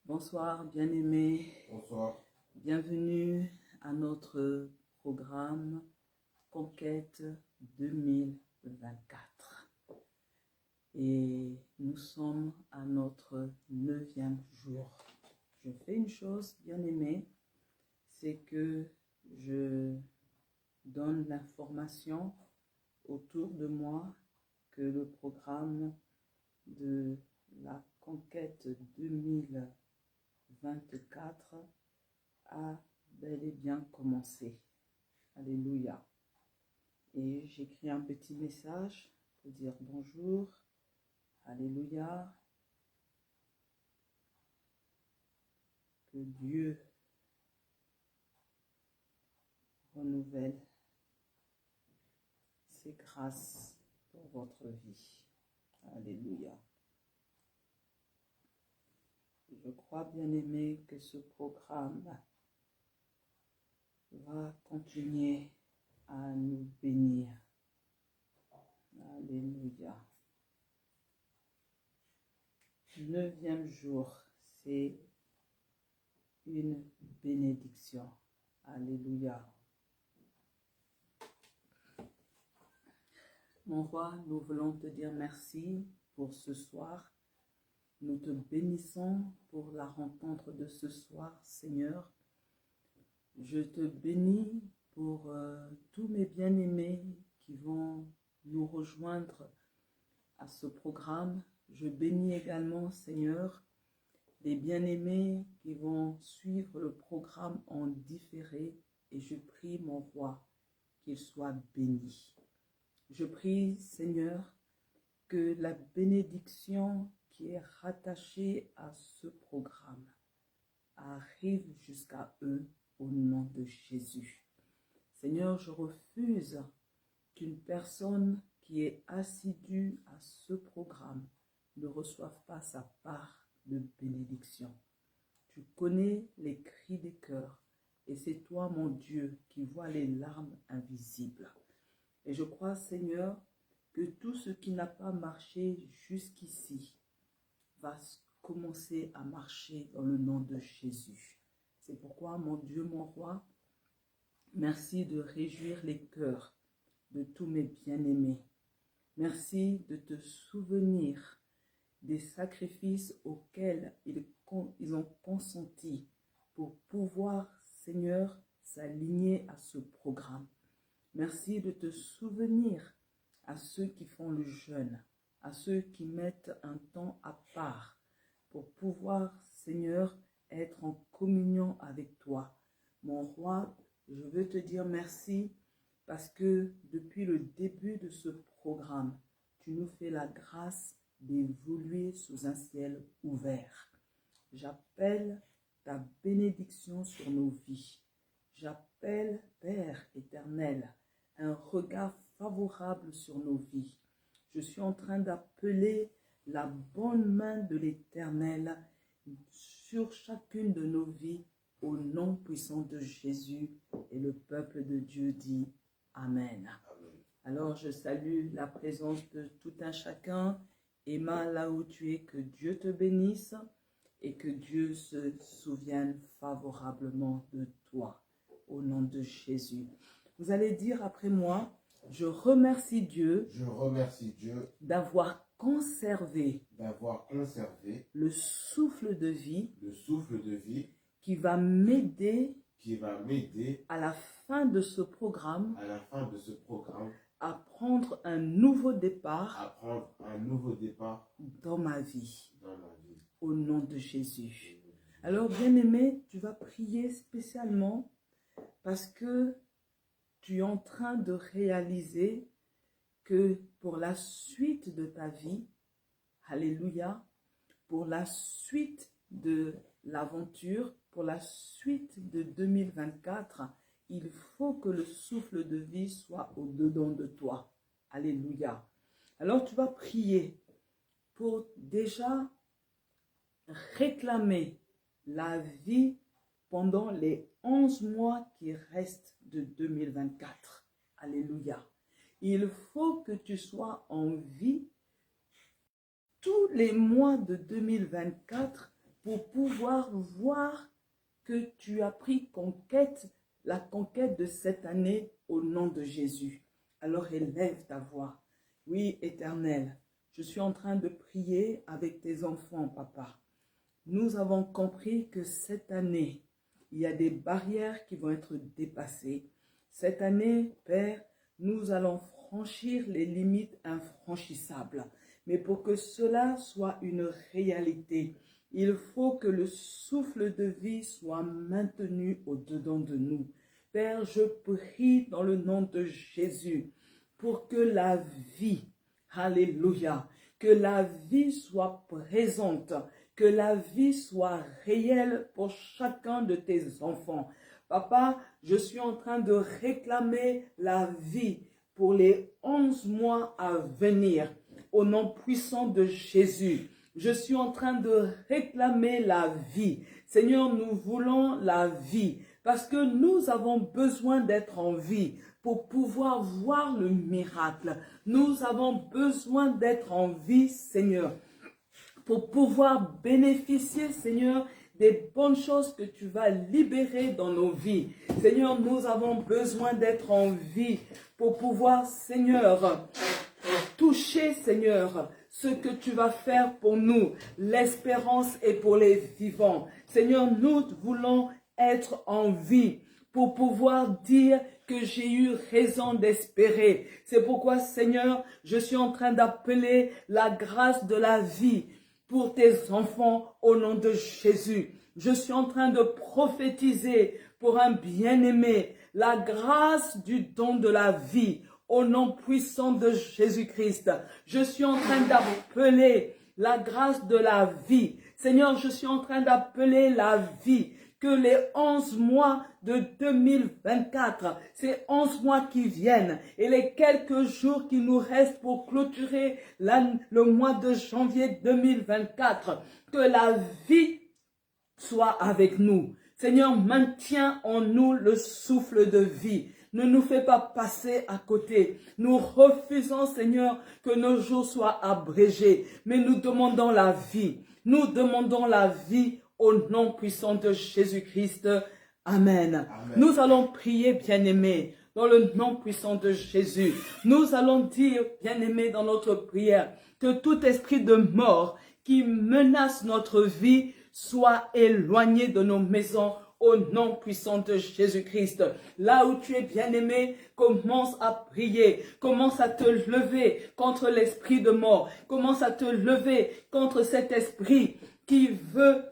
Bonsoir, bien-aimés. Bonsoir. Bienvenue à notre programme Conquête 2024. Et nous sommes à notre 9e jour. Je fais une chose, bien-aimés, c'est que je donne l'information autour de moi que le programme de la Conquête 2024 a bel et bien commencé. Alléluia. Et j'écris un petit message pour dire bonjour. Alléluia. Que Dieu renouvelle ses grâces pour votre vie. Alléluia. Je crois, bien-aimé, que ce programme va continuer à nous bénir. Alléluia. 9e jour, c'est une bénédiction. Alléluia. Mon roi, nous voulons te dire merci pour ce soir. Nous te bénissons pour la rencontre de ce soir, Seigneur. Je te bénis pour tous mes bien-aimés qui vont nous rejoindre à ce programme. Je bénis également, Seigneur, les bien-aimés qui vont suivre le programme en différé. Et je prie, mon roi, qu'ils soient bénis. Je prie, Seigneur, que la bénédiction qui est rattachée à ce programme arrive jusqu'à eux au nom de Jésus. Seigneur, je refuse qu'une personne qui est assidue à ce programme ne reçoive pas sa part de bénédiction. Tu connais les cris des cœurs et c'est toi, mon Dieu, qui vois les larmes invisibles. Et je crois, Seigneur, que tout ce qui n'a pas marché jusqu'ici va commencer à marcher dans le nom de Jésus. C'est pourquoi, mon Dieu, mon roi, merci de réjouir les cœurs de tous mes bien-aimés. Merci de te souvenir des sacrifices auxquels ils ont consenti pour pouvoir, Seigneur, s'aligner à ce programme. Merci de te souvenir à ceux qui font le jeûne, à ceux qui mettent un temps à part pour pouvoir, Seigneur, être en communion avec toi. Mon roi, je veux te dire merci parce que depuis le début de ce programme, tu nous fais la grâce d'évoluer sous un ciel ouvert. J'appelle ta bénédiction sur nos vies. J'appelle, Père éternel, un regard favorable sur nos vies. Je suis en train d'appeler la bonne main de l'Éternel sur chacune de nos vies au nom puissant de Jésus. Et le peuple de Dieu dit Amen. Alors je salue la présence de tout un chacun. Emma, là où tu es, que Dieu te bénisse et que Dieu se souvienne favorablement de toi. Au nom de Jésus. Vous allez dire après moi, je remercie Dieu, d'avoir conservé le souffle de vie, qui va m'aider à la fin de ce programme, à prendre un nouveau départ, dans ma vie. Au nom de Jésus. Alors, bien-aimé, tu vas prier spécialement parce que tu es en train de réaliser que pour la suite de ta vie, alléluia, pour la suite de l'aventure, pour la suite de 2024, il faut que le souffle de vie soit au-dedans de toi. Alléluia. Alors tu vas prier pour déjà réclamer la vie pendant les 11 mois qui restent de 2024. Alléluia. Il faut que tu sois en vie tous les mois de 2024 pour pouvoir voir que tu as pris la conquête de cette année au nom de Jésus. Alors élève ta voix. Oui, Éternel, je suis en train de prier avec tes enfants, papa. Nous avons compris que cette année, il y a des barrières qui vont être dépassées. Cette année, Père, nous allons franchir les limites infranchissables. Mais pour que cela soit une réalité, il faut que le souffle de vie soit maintenu au-dedans de nous. Père, je prie dans le nom de Jésus pour que la vie, alléluia, que la vie soit présente, que la vie soit réelle pour chacun de tes enfants. Papa, je suis en train de réclamer la vie pour les 11 mois à venir. Au nom puissant de Jésus, je suis en train de réclamer la vie. Seigneur, nous voulons la vie parce que nous avons besoin d'être en vie pour pouvoir voir le miracle. Nous avons besoin d'être en vie, Seigneur, pour pouvoir bénéficier, Seigneur, des bonnes choses que tu vas libérer dans nos vies. Seigneur, nous avons besoin d'être en vie pour pouvoir, Seigneur, toucher, Seigneur, ce que tu vas faire pour nous. L'espérance est pour les vivants. Seigneur, nous voulons être en vie pour pouvoir dire que j'ai eu raison d'espérer. C'est pourquoi, Seigneur, je suis en train d'appeler la grâce de la vie pour tes enfants au nom de Jésus. Je suis en train de prophétiser pour un bien-aimé la grâce du don de la vie au nom puissant de Jésus-Christ. Je suis en train d'appeler la grâce de la vie. Seigneur, je suis en train d'appeler la vie. Que les 11 mois de 2024, ces 11 mois qui viennent et les quelques jours qui nous restent pour clôturer le mois de janvier 2024, que la vie soit avec nous. Seigneur, maintiens en nous le souffle de vie. Ne nous fais pas passer à côté. Nous refusons, Seigneur, que nos jours soient abrégés, mais nous demandons la vie. Nous demandons la vie au nom puissant de Jésus-Christ. Amen. Amen. Nous allons prier, bien-aimés, dans le nom puissant de Jésus. Nous allons dire, bien-aimés, dans notre prière, que tout esprit de mort qui menace notre vie soit éloigné de nos maisons au nom puissant de Jésus-Christ. Là où tu es bien-aimé, commence à prier, commence à te lever contre l'esprit de mort, commence à te lever contre cet esprit qui veut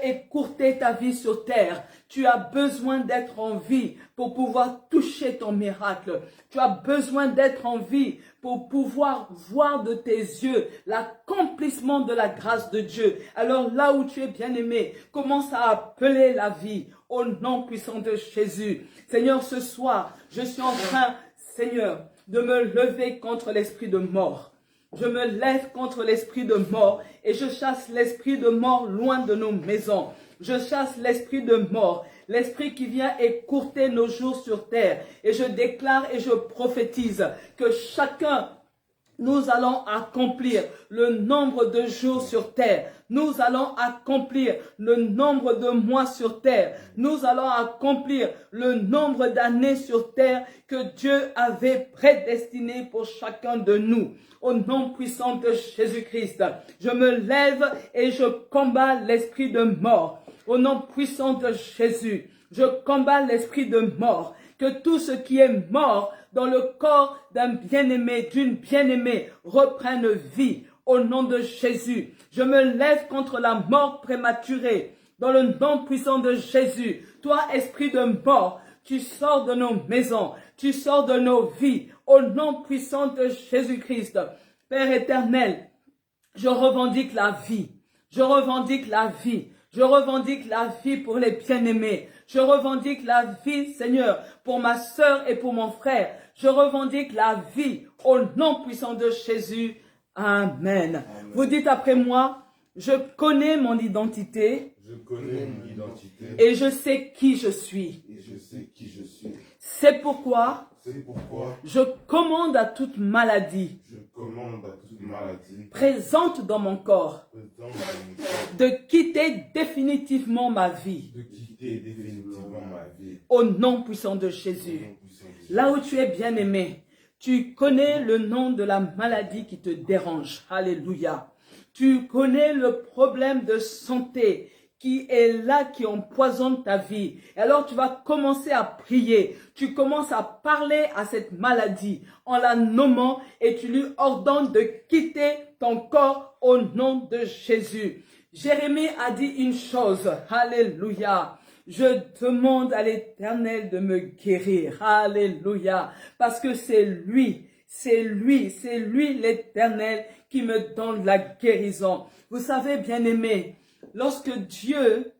écourter ta vie sur terre. Tu as besoin d'être en vie pour pouvoir toucher ton miracle. Tu as besoin d'être en vie pour pouvoir voir de tes yeux l'accomplissement de la grâce de Dieu. Alors là où tu es bien-aimé, commence à appeler la vie au nom puissant de Jésus. Seigneur, ce soir, je suis en train, Seigneur, de me lever contre l'esprit de mort. Je me lève contre l'esprit de mort et je chasse l'esprit de mort loin de nos maisons. Je chasse l'esprit de mort, l'esprit qui vient écourter nos jours sur terre. Et je déclare et je prophétise que chacun, nous allons accomplir le nombre de jours sur terre. Nous allons accomplir le nombre de mois sur terre. Nous allons accomplir le nombre d'années sur terre que Dieu avait prédestiné pour chacun de nous. Au nom puissant de Jésus-Christ, je me lève et je combats l'esprit de mort. Au nom puissant de Jésus, je combats l'esprit de mort. Que tout ce qui est mort dans le corps d'un bien-aimé, d'une bien-aimée, reprenne vie. Au nom de Jésus, je me lève contre la mort prématurée. Dans le nom puissant de Jésus, toi, esprit de mort, tu sors de nos maisons, tu sors de nos vies. Au nom puissant de Jésus-Christ, Père éternel, je revendique la vie. Je revendique la vie. Je revendique la vie pour les bien-aimés. Je revendique la vie, Seigneur, pour ma sœur et pour mon frère. Je revendique la vie au nom puissant de Jésus. Amen. Amen. Vous dites après moi, je connais mon identité. Je connais mon identité. Et je sais qui je suis. Et je sais qui je suis. C'est pourquoi C'est pourquoi je commande à toute maladie je commande à toute maladie présente dans mon corps présente dans mon corps de quitter définitivement ma vie de quitter définitivement ma vie. au nom puissant de Jésus. Au nom puissant de Jésus. Là où tu es bien-aimé, tu connais le nom de la maladie qui te dérange. Alléluia. Tu connais le problème de santé qui est là, qui empoisonne ta vie. Et alors tu vas commencer à prier. Tu commences à parler à cette maladie en la nommant et tu lui ordonnes de quitter ton corps au nom de Jésus. Jérémie a dit une chose. Alléluia. Je demande à l'Éternel de me guérir. Alléluia. Parce que c'est lui l'Éternel qui me donne la guérison. Vous savez, bien-aimés, lorsque Dieu,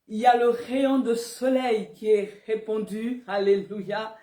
il y a le rayon de soleil qui est répandu, alléluia,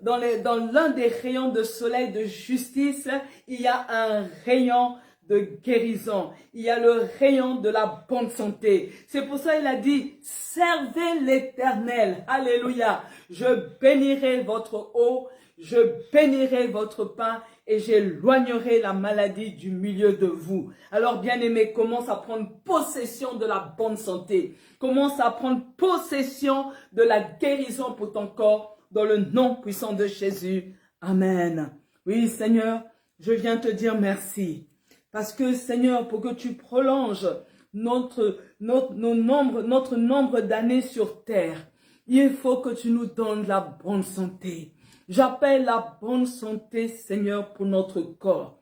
dans l'un des rayons de soleil de justice, il y a un rayon de guérison. Il y a le rayon de la bonne santé. C'est pour ça qu'il a dit, servez l'Éternel. Alléluia. Je bénirai votre eau, je bénirai votre pain et j'éloignerai la maladie du milieu de vous. Alors, bien-aimé, commence à prendre possession de la bonne santé. Commence à prendre possession de la guérison pour ton corps dans le nom puissant de Jésus. Amen. Oui, Seigneur, je viens te dire merci. Parce que, Seigneur, pour que tu prolonges notre nombre d'années sur terre, il faut que tu nous donnes la bonne santé. J'appelle la bonne santé, Seigneur, pour notre corps.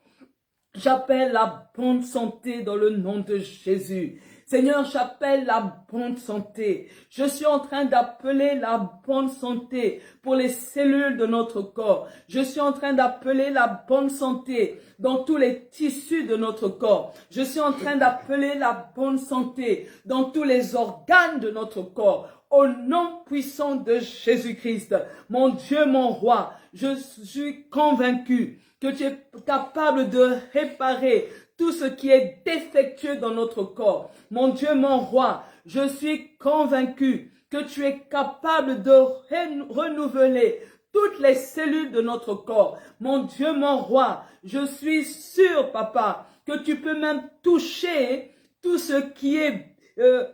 J'appelle la bonne santé dans le nom de Jésus. Seigneur, j'appelle la bonne santé. Je suis en train d'appeler la bonne santé pour les cellules de notre corps. Je suis en train d'appeler la bonne santé dans tous les tissus de notre corps. Je suis en train d'appeler la bonne santé dans tous les organes de notre corps. Au nom puissant de Jésus-Christ, mon Dieu, mon roi, je suis convaincu que tu es capable de réparer tout ce qui est défectueux dans notre corps. Mon Dieu, mon roi, je suis convaincu que tu es capable de renouveler toutes les cellules de notre corps. Mon Dieu, mon roi, je suis sûr, papa, que tu peux même toucher tout ce qui est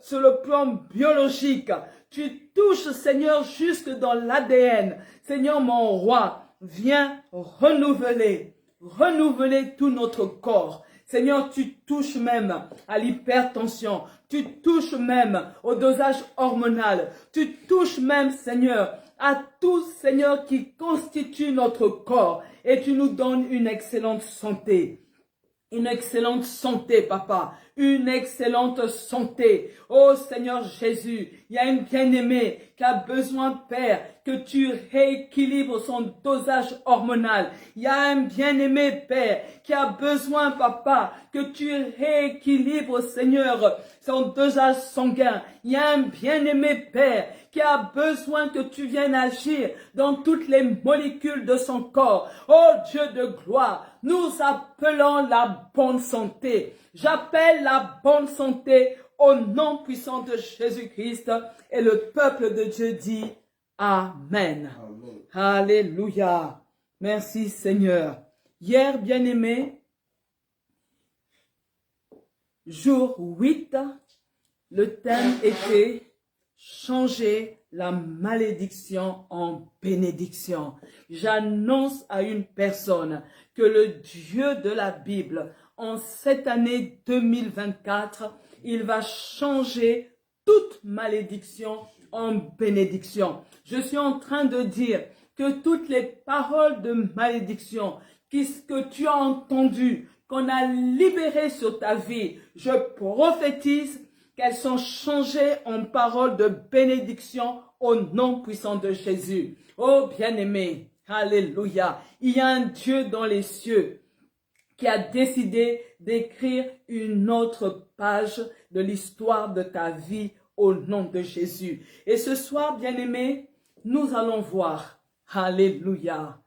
sur le plan biologique. Tu touches, Seigneur, jusque dans l'ADN. Seigneur, mon roi, viens renouveler tout notre corps. Seigneur, tu touches même à l'hypertension. Tu touches même au dosage hormonal. Tu touches même, Seigneur, à tout, Seigneur, qui constitue notre corps. Et tu nous donnes une excellente santé. Une excellente santé, papa. Une excellente santé. Oh Seigneur Jésus, il y a un bien-aimé qui a besoin, Père, que tu rééquilibres son dosage hormonal. Il y a un bien-aimé, Père, qui a besoin, papa, que tu rééquilibres, Seigneur, son dosage sanguin. Il y a un bien-aimé, Père, qui a besoin que tu viennes agir dans toutes les molécules de son corps. Oh Dieu de gloire, nous appelons la bonne santé. J'appelle la bonne santé au nom puissant de Jésus-Christ et le peuple de Dieu dit Amen. Amen. Alléluia. Merci Seigneur. Hier, bien-aimé, jour 8, le thème était changer la malédiction en bénédiction. J'annonce à une personne que le Dieu de la Bible, en cette année 2024, il va changer toute malédiction en bénédiction. Je suis en train de dire que toutes les paroles de malédiction que tu as entendues, qu'on a libérées sur ta vie, je prophétise qu'elles sont changées en paroles de bénédiction au nom puissant de Jésus. Oh bien-aimé, alléluia, il y a un Dieu dans les cieux qui a décidé d'écrire une autre page de l'histoire de ta vie au nom de Jésus. Et ce soir, bien-aimé, nous allons voir, alléluia.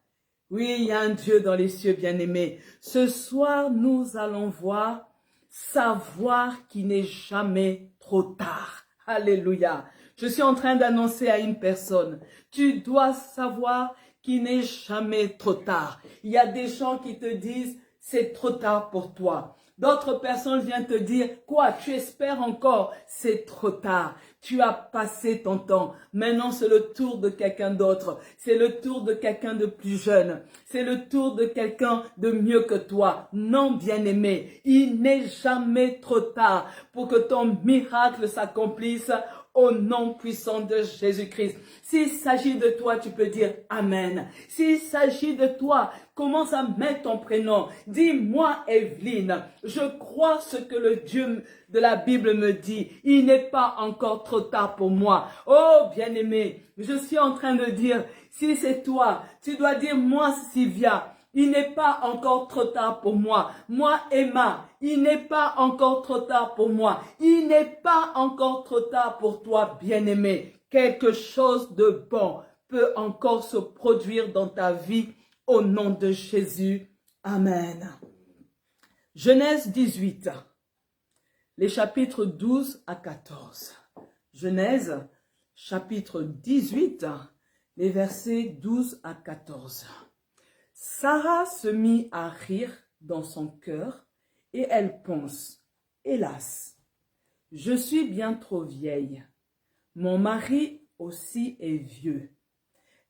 Oui, il y a un Dieu dans les cieux, bien-aimé. Ce soir, nous allons voir, savoir qu'il n'est jamais trop tard. Alléluia. Je suis en train d'annoncer à une personne, tu dois savoir qu'il n'est jamais trop tard. Il y a des gens qui te disent, c'est trop tard pour toi. D'autres personnes viennent te dire, quoi, tu espères encore? C'est trop tard. Tu as passé ton temps. Maintenant, c'est le tour de quelqu'un d'autre. C'est le tour de quelqu'un de plus jeune. C'est le tour de quelqu'un de mieux que toi. Non, bien-aimé, il n'est jamais trop tard pour que ton miracle s'accomplisse au nom puissant de Jésus-Christ. S'il s'agit de toi, tu peux dire Amen. S'il s'agit de toi, commence à mettre ton prénom. Dis-moi, Evelyne, je crois ce que le Dieu de la Bible me dit. Il n'est pas encore trop tard pour moi. Oh, bien-aimé, je suis en train de dire, si c'est toi, tu dois dire moi, Sylvia. Il n'est pas encore trop tard pour moi. Moi, Emma, il n'est pas encore trop tard pour moi. Il n'est pas encore trop tard pour toi, bien-aimé. Quelque chose de bon peut encore se produire dans ta vie au nom de Jésus. Amen. Genèse 18, les chapitres 12 à 14. Genèse, chapitre 18, les versets 12 à 14. Sarah se mit à rire dans son cœur et elle pense, hélas, je suis bien trop vieille. Mon mari aussi est vieux.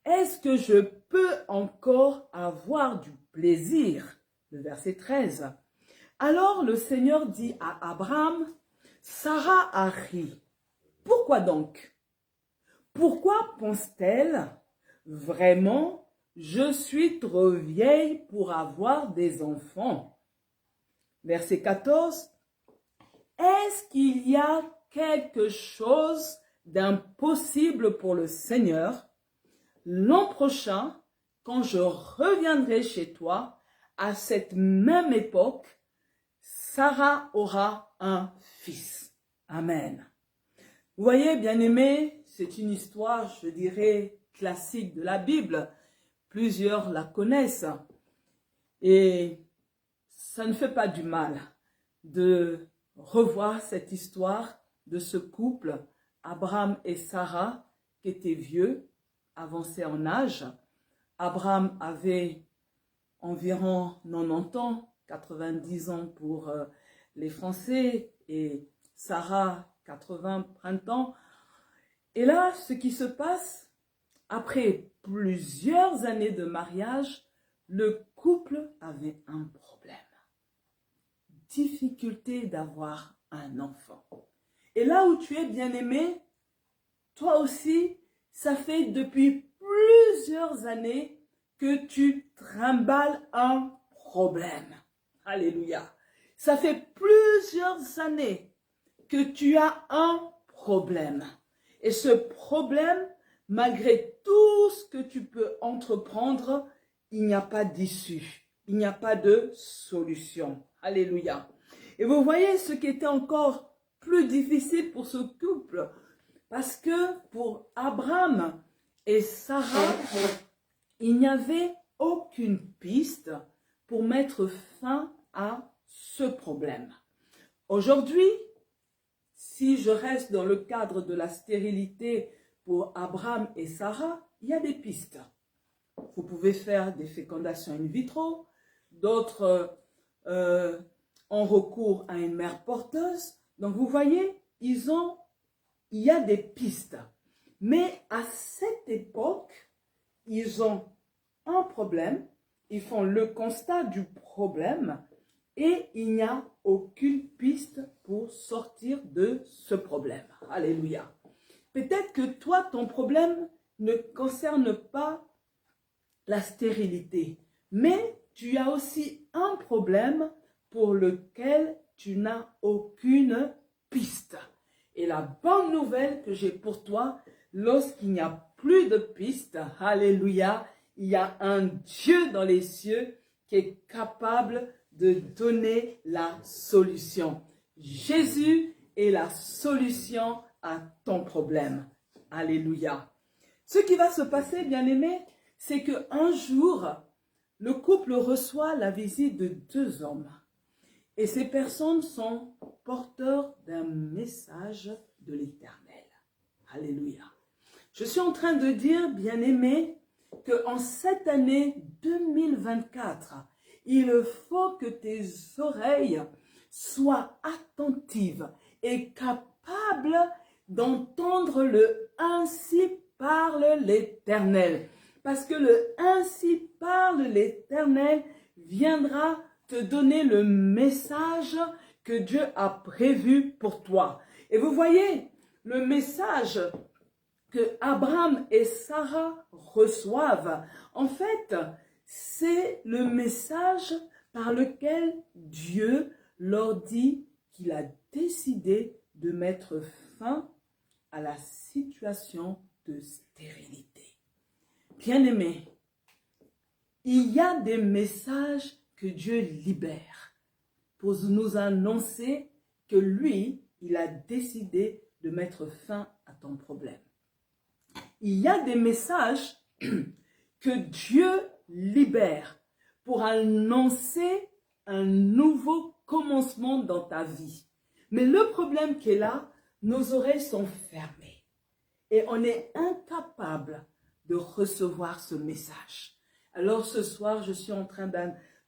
Est-ce que je peux encore avoir du plaisir? Le verset 13. Alors le Seigneur dit à Abraham, Sarah a ri. Pourquoi donc? Pourquoi pense-t-elle? Vraiment, je suis trop vieille pour avoir des enfants. Verset 14. Est-ce qu'il y a quelque chose d'impossible pour le Seigneur? L'an prochain, quand je reviendrai chez toi, à cette même époque, Sarah aura un fils. Amen. Vous voyez, bien-aimés, c'est une histoire, je dirais, classique de la Bible. Plusieurs la connaissent. Et ça ne fait pas du mal de revoir cette histoire de ce couple, Abraham et Sarah, qui étaient vieux, avancés en âge. Abraham avait environ 90 ans, 90 ans pour les Français, et Sarah, 80 printemps. Et là, ce qui se passe, après plusieurs années de mariage, le couple avait un problème. Difficulté d'avoir un enfant. Et là où tu es bien-aimé, toi aussi, ça fait depuis plusieurs années que tu trimbales un problème. Alléluia. Ça fait plusieurs années que tu as un problème. Et ce problème, malgré tout ce que tu peux entreprendre, il n'y a pas d'issue. Il n'y a pas de solution. Alléluia. Et vous voyez ce qui était encore plus difficile pour ce couple. Parce que pour Abraham et Sarah, il n'y avait aucune piste pour mettre fin à ce problème. Aujourd'hui, si je reste dans le cadre de la stérilité pour Abraham et Sarah, il y a des pistes. Vous pouvez faire des fécondations in vitro, d'autres ont recours à une mère porteuse. Donc vous voyez, il y a des pistes. Mais à cette époque, ils ont un problème, ils font le constat du problème et il n'y a aucune piste pour sortir de ce problème. Alléluia. Peut-être que toi, ton problème ne concerne pas la stérilité, mais tu as aussi un problème pour lequel tu n'as aucune piste. Et la bonne nouvelle que j'ai pour toi, lorsqu'il n'y a plus de piste, alléluia, il y a un Dieu dans les cieux qui est capable de donner la solution. Jésus est la solution à ton problème. Alléluia. Ce qui va se passer, bien-aimés, c'est qu'un jour, le couple reçoit la visite de deux hommes. Et ces personnes sont porteurs d'un message de l'Éternel. Alléluia. Je suis en train de dire, bien-aimés, qu'en cette année 2024, il faut que tes oreilles soient attentives et capables d'entendre le « Ainsi parle l'Éternel ». Parce que le « Ainsi parle l'Éternel » viendra te donner le message que Dieu a prévu pour toi. Et vous voyez, le message que Abraham et Sarah reçoivent, en fait, c'est le message par lequel Dieu leur dit qu'il a décidé de mettre fin à la situation de stérilité. Bien-aimés, il y a des messages que Dieu libère pour nous annoncer que lui, il a décidé de mettre fin à ton problème. Il y a des messages que Dieu libère pour annoncer un nouveau commencement dans ta vie. Mais le problème qui est là, nos oreilles sont fermées et on est incapable de recevoir ce message. Alors ce soir, je suis en train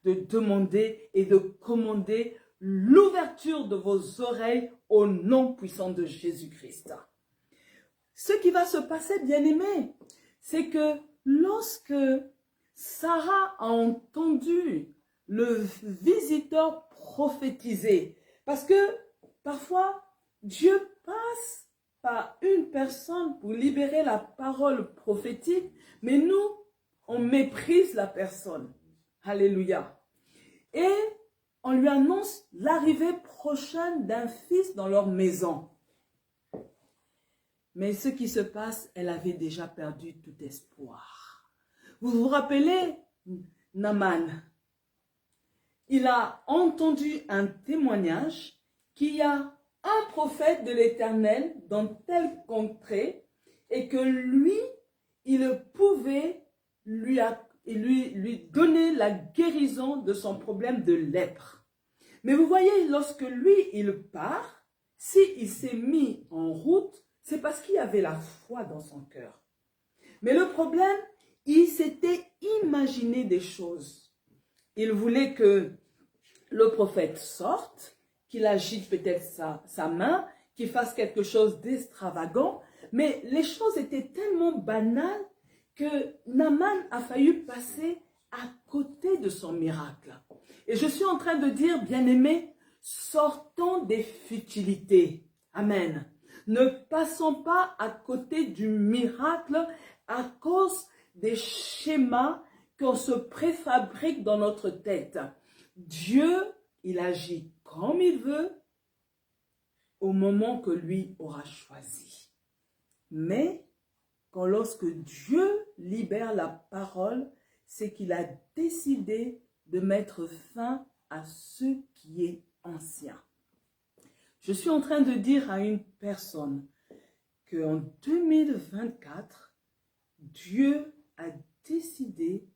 de demander et de commander l'ouverture de vos oreilles au nom puissant de Jésus-Christ. Ce qui va se passer, bien-aimés, c'est que lorsque Sarah a entendu le visiteur prophétiser, parce que parfois Dieu passe par une personne pour libérer la parole prophétique, mais nous, on méprise la personne. Alléluia. Et on lui annonce l'arrivée prochaine d'un fils dans leur maison. Mais ce qui se passe, elle avait déjà perdu tout espoir. Vous vous rappelez Naaman? Il a entendu un témoignage qu'il y a un prophète de l'Éternel dans telle contrée et que lui, il pouvait lui donner la guérison de son problème de lèpre. Mais vous voyez, lorsque lui, il part, s'il s'est mis en route, c'est parce qu'il y avait la foi dans son cœur. Mais le problème, il s'était imaginé des choses. Il voulait que le prophète sorte, qu'il agite peut-être sa main, qu'il fasse quelque chose d'extravagant. Mais les choses étaient tellement banales que Naaman a failli passer à côté de son miracle. Et je suis en train de dire, bien-aimés, sortons des futilités. Amen. Ne passons pas à côté du miracle à cause des schémas qu'on se préfabrique dans notre tête. Dieu, il agit comme il veut au moment que lui aura choisi. Mais lorsque Dieu libère la parole, c'est qu'il a décidé de mettre fin à ce qui est ancien. Je suis en train de dire à une personne qu'en 2024, Dieu a décidé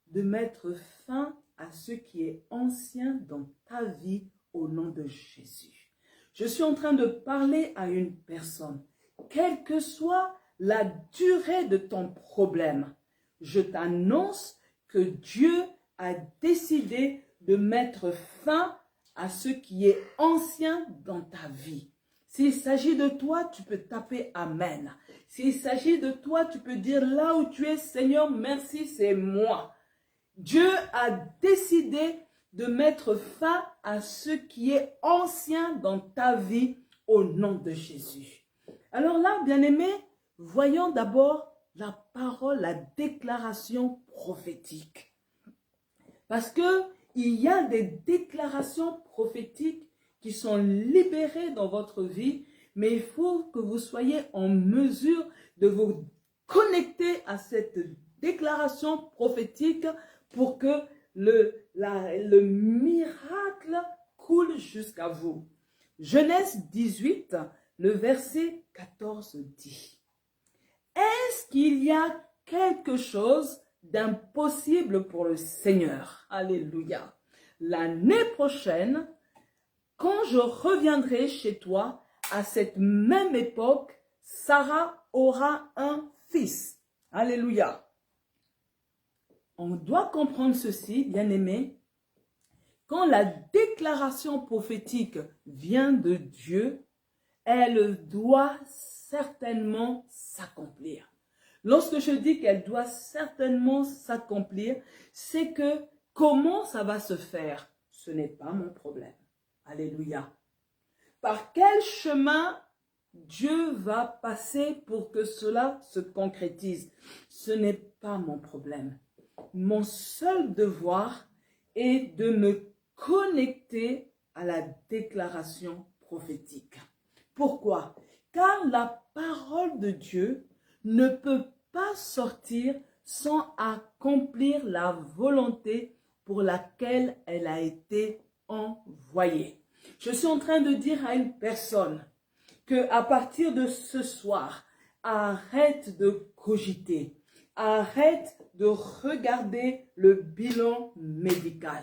de mettre fin à ce qui est ancien dans ta vie au nom de Jésus. Je suis en train de parler à une personne, quelle que soit la durée de ton problème, je t'annonce que Dieu a décidé de mettre fin à ce qui est ancien dans ta vie. S'il s'agit de toi, tu peux taper Amen. S'il s'agit de toi, tu peux dire là où tu es, Seigneur, merci, c'est moi. Dieu a décidé de mettre fin à ce qui est ancien dans ta vie au nom de Jésus. Alors là, bien-aimés, voyons d'abord la parole, la déclaration prophétique. Parce que il y a des déclarations prophétiques qui sont libérées dans votre vie, mais il faut que vous soyez en mesure de vous connecter à cette déclaration prophétique pour que le miracle coule jusqu'à vous. Genèse 18, le verset 14 dit: est-ce qu'il y a quelque chose d'impossible pour le Seigneur? Alléluia. L'année prochaine, quand je reviendrai chez toi, à cette même époque, Sarah aura un fils. Alléluia. On doit comprendre ceci, bien-aimés. Quand la déclaration prophétique vient de Dieu, elle doit certainement s'accomplir. Lorsque je dis qu'elle doit certainement s'accomplir, c'est que comment ça va se faire? Ce n'est pas mon problème. Alléluia. Par quel chemin Dieu va passer pour que cela se concrétise? Ce n'est pas mon problème. Mon seul devoir est de me connecter à la déclaration prophétique. Pourquoi? Car la parole de Dieu ne peut pas sortir sans accomplir la volonté pour laquelle elle a été envoyée. Je suis en train de dire à une personne que à partir de ce soir, arrête de cogiter, arrête de regarder le bilan médical.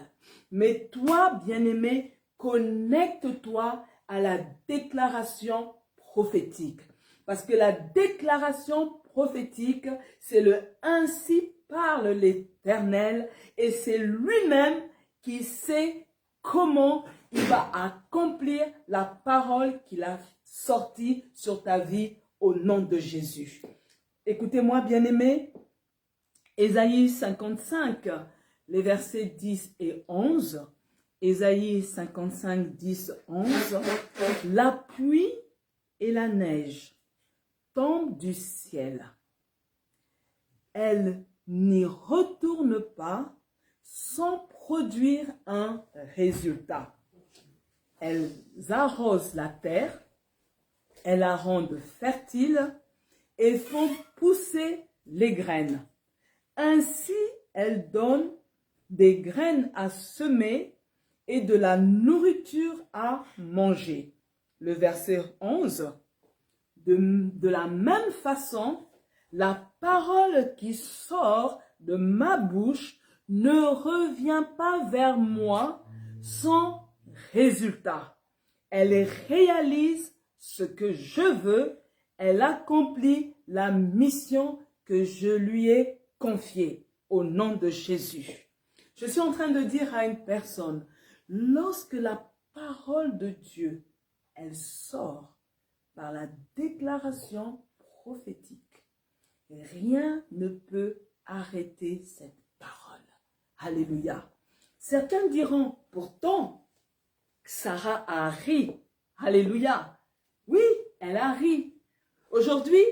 Mais toi, bien-aimé, connecte-toi à la déclaration prophétique. Parce que la déclaration prophétique, c'est le « ainsi parle l'Éternel » et c'est lui-même qui sait comment il va accomplir la parole qu'il a sortie sur ta vie au nom de Jésus. Écoutez-moi, bien-aimés, Ésaïe 55, les versets 10 et 11. Ésaïe 55, 10, 11. La pluie et la neige tombent du ciel. Elles n'y retournent pas sans produire un résultat. Elles arrosent la terre, elles la rendent fertile et font pousser les graines. Ainsi, elles donnent des graines à semer et de la nourriture à manger. Le verset 11, de la même façon, la parole qui sort de ma bouche ne revient pas vers moi sans résultat. Elle réalise ce que je veux, elle accomplit la mission que je lui ai confiée au nom de Jésus. Je suis en train de dire à une personne, lorsque la parole de Dieu, elle sort par la déclaration prophétique, rien ne peut arrêter cette parole. Alléluia. Certains diront, pourtant, Sarah a ri. Alléluia. Oui, elle a ri. Aujourd'hui,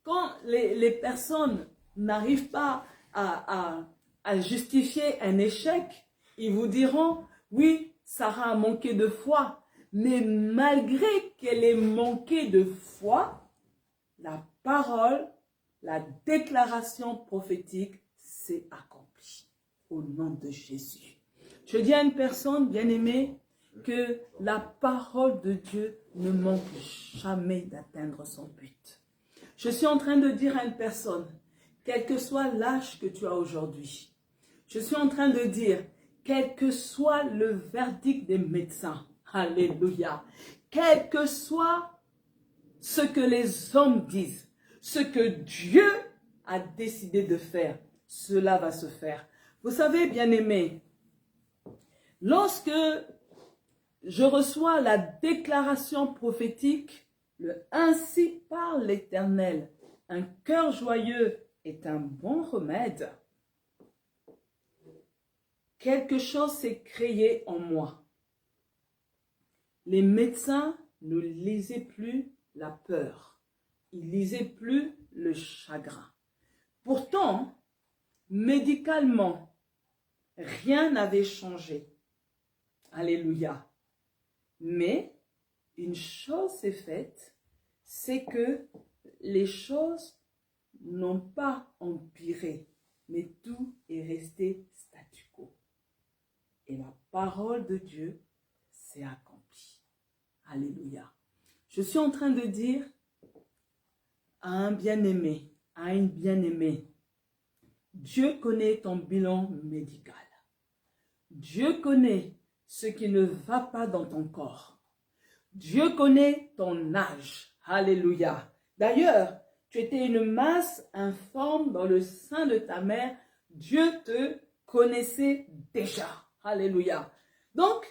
quand les personnes n'arrivent pas à justifier un échec, ils vous diront, oui, Sarah a manqué de foi. Mais malgré qu'elle ait manqué de foi, la parole, la déclaration prophétique s'est accomplie au nom de Jésus. Je dis à une personne bien-aimée que la parole de Dieu ne manque jamais d'atteindre son but. Je suis en train de dire à une personne, quel que soit l'âge que tu as aujourd'hui, je suis en train de dire, quel que soit le verdict des médecins, alléluia, quel que soit ce que les hommes disent, ce que Dieu a décidé de faire, cela va se faire. Vous savez, bien-aimés, lorsque je reçois la déclaration prophétique, le « ainsi parle l'Éternel », un cœur joyeux est un bon remède. Quelque chose s'est créé en moi. Les médecins ne lisaient plus la peur. Ils lisaient plus le chagrin. Pourtant, médicalement, rien n'avait changé. Alléluia. Mais une chose s'est faite, c'est que les choses n'ont pas empiré, mais tout est resté statu quo. Et la parole de Dieu s'est accomplie. Alléluia. Je suis en train de dire à un bien-aimé, à une bien-aimée, Dieu connaît ton bilan médical. Dieu connaît ce qui ne va pas dans ton corps. Dieu connaît ton âge. Alléluia. D'ailleurs, tu étais une masse informe dans le sein de ta mère. Dieu te connaissait déjà. Alléluia. Donc,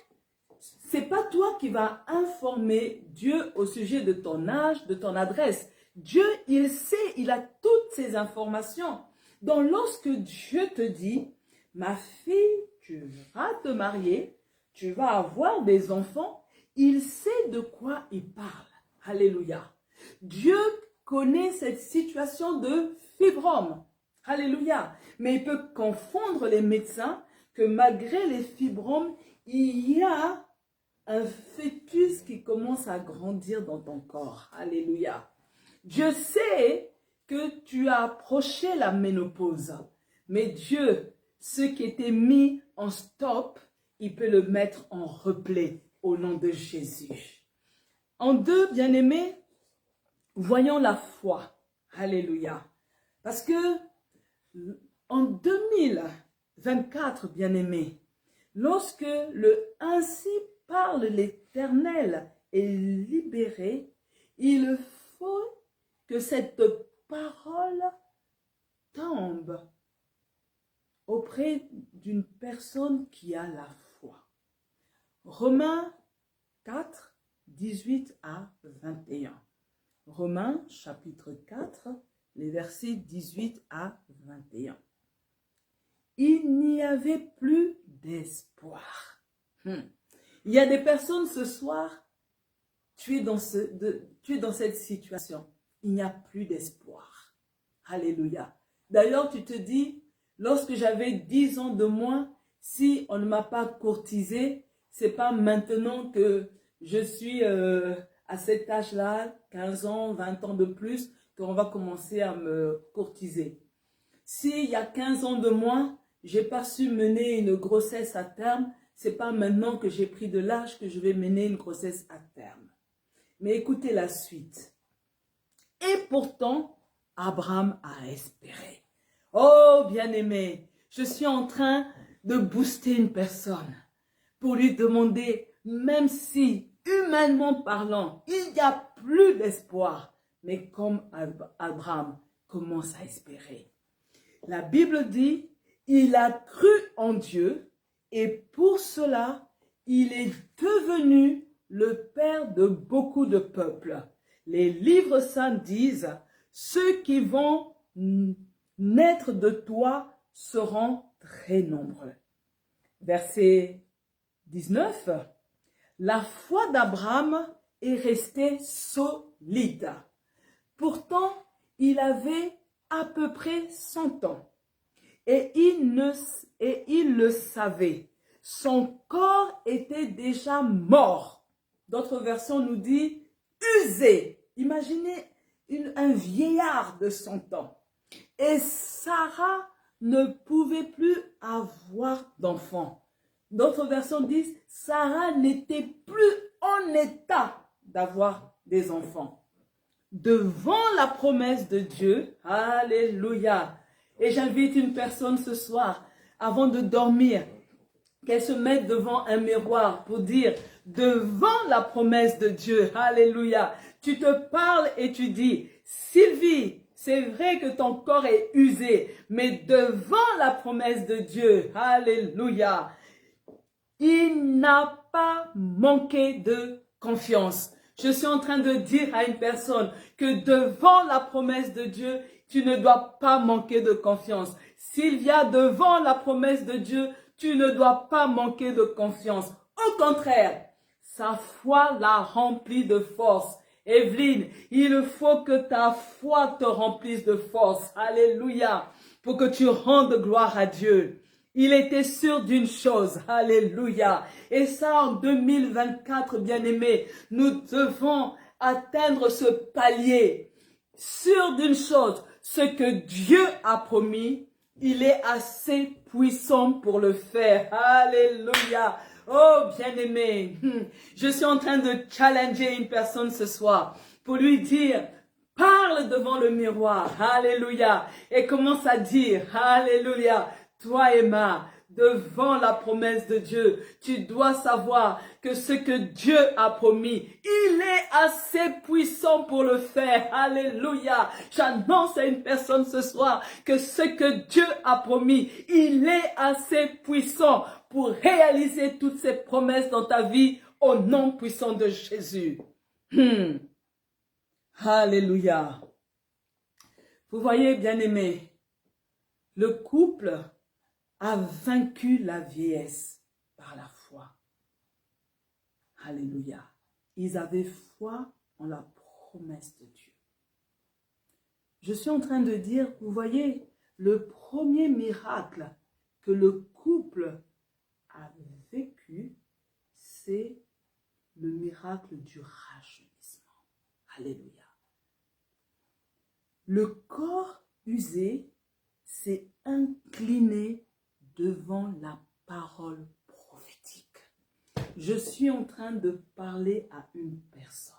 c'est pas toi qui vas informer Dieu au sujet de ton âge, de ton adresse. Dieu, il sait, il a toutes ces informations. Donc, lorsque Dieu te dit, ma fille, tu vas te marier, tu vas avoir des enfants, il sait de quoi il parle. Alléluia. Dieu connaît cette situation de fibrome. Alléluia. Mais il peut confondre les médecins que malgré les fibromes, il y a un fœtus qui commence à grandir dans ton corps. Alléluia. Dieu sait que tu as approché la ménopause. Mais Dieu, ce qui était mis en stop, il peut le mettre en replay au nom de Jésus. En deux, bien-aimés, voyons la foi. Alléluia. Parce que en 2024, bien-aimés, lorsque le ainsi parle l'Éternel est libéré, il faut que cette parole tombe auprès d'une personne qui a la foi. Romains 4, 18 à 21. Romains chapitre 4, les versets 18 à 21. Il n'y avait plus d'espoir. Il y a des personnes ce soir, tu es dans cette situation. Il n'y a plus d'espoir. Alléluia. D'ailleurs, tu te dis, lorsque j'avais 10 ans de moins, si on ne m'a pas courtisé, c'est pas maintenant que je suis à cet âge-là, 15 ans, 20 ans de plus, qu'on va commencer à me courtiser. S'il y a 15 ans de moins, j'ai pas su mener une grossesse à terme, c'est pas maintenant que j'ai pris de l'âge que je vais mener une grossesse à terme. Mais écoutez la suite. Et pourtant, Abraham a espéré. Oh, bien-aimé, je suis en train de booster une personne pour lui demander, même si, humainement parlant, il n'y a plus d'espoir, mais comme Abraham commence à espérer. La Bible dit, il a cru en Dieu et pour cela, il est devenu le père de beaucoup de peuples. Les livres saints disent, ceux qui vont naître de toi seront très nombreux. Verset 19, la foi d'Abraham est restée solide. Pourtant, il avait à peu près 100 ans. Et il le savait. Son corps était déjà mort. D'autres versions nous disent usé. Imaginez un vieillard de 100 ans. Et Sarah ne pouvait plus avoir d'enfant. D'autres versions disent Sarah n'était plus en état d'avoir des enfants. Devant la promesse de Dieu, alléluia. Et j'invite une personne ce soir, avant de dormir, qu'elle se mette devant un miroir pour dire, devant la promesse de Dieu, alléluia, tu te parles et tu dis, Sylvie, c'est vrai que ton corps est usé, mais devant la promesse de Dieu, alléluia, il n'a pas manqué de confiance. Je suis en train de dire à une personne que devant la promesse de Dieu, tu ne dois pas manquer de confiance. Sylvia, devant la promesse de Dieu, tu ne dois pas manquer de confiance. Au contraire, sa foi l'a remplie de force. Evelyne, il faut que ta foi te remplisse de force. Alléluia. Pour que tu rendes gloire à Dieu. Il était sûr d'une chose. Alléluia. Et ça, en 2024, bien-aimés, nous devons atteindre ce palier. Sûr d'une chose, ce que Dieu a promis, il est assez puissant pour le faire. Alléluia. Oh, bien-aimé, je suis en train de challenger une personne ce soir pour lui dire, parle devant le miroir. Alléluia. Et commence à dire, alléluia, toi Emma, devant la promesse de Dieu, tu dois savoir que ce que Dieu a promis, il est assez puissant pour le faire. Alléluia. J'annonce à une personne ce soir que ce que Dieu a promis, il est assez puissant pour réaliser toutes ses promesses dans ta vie au nom puissant de Jésus. Alléluia. Vous voyez, bien-aimés, le couple a vaincu la vieillesse par la foi. Alléluia. Ils avaient foi en la promesse de Dieu. Je suis en train de dire, vous voyez, le premier miracle que le couple a vécu, c'est le miracle du rajeunissement. Alléluia. Le corps usé s'est incliné devant la parole prophétique. Je suis en train de parler à une personne.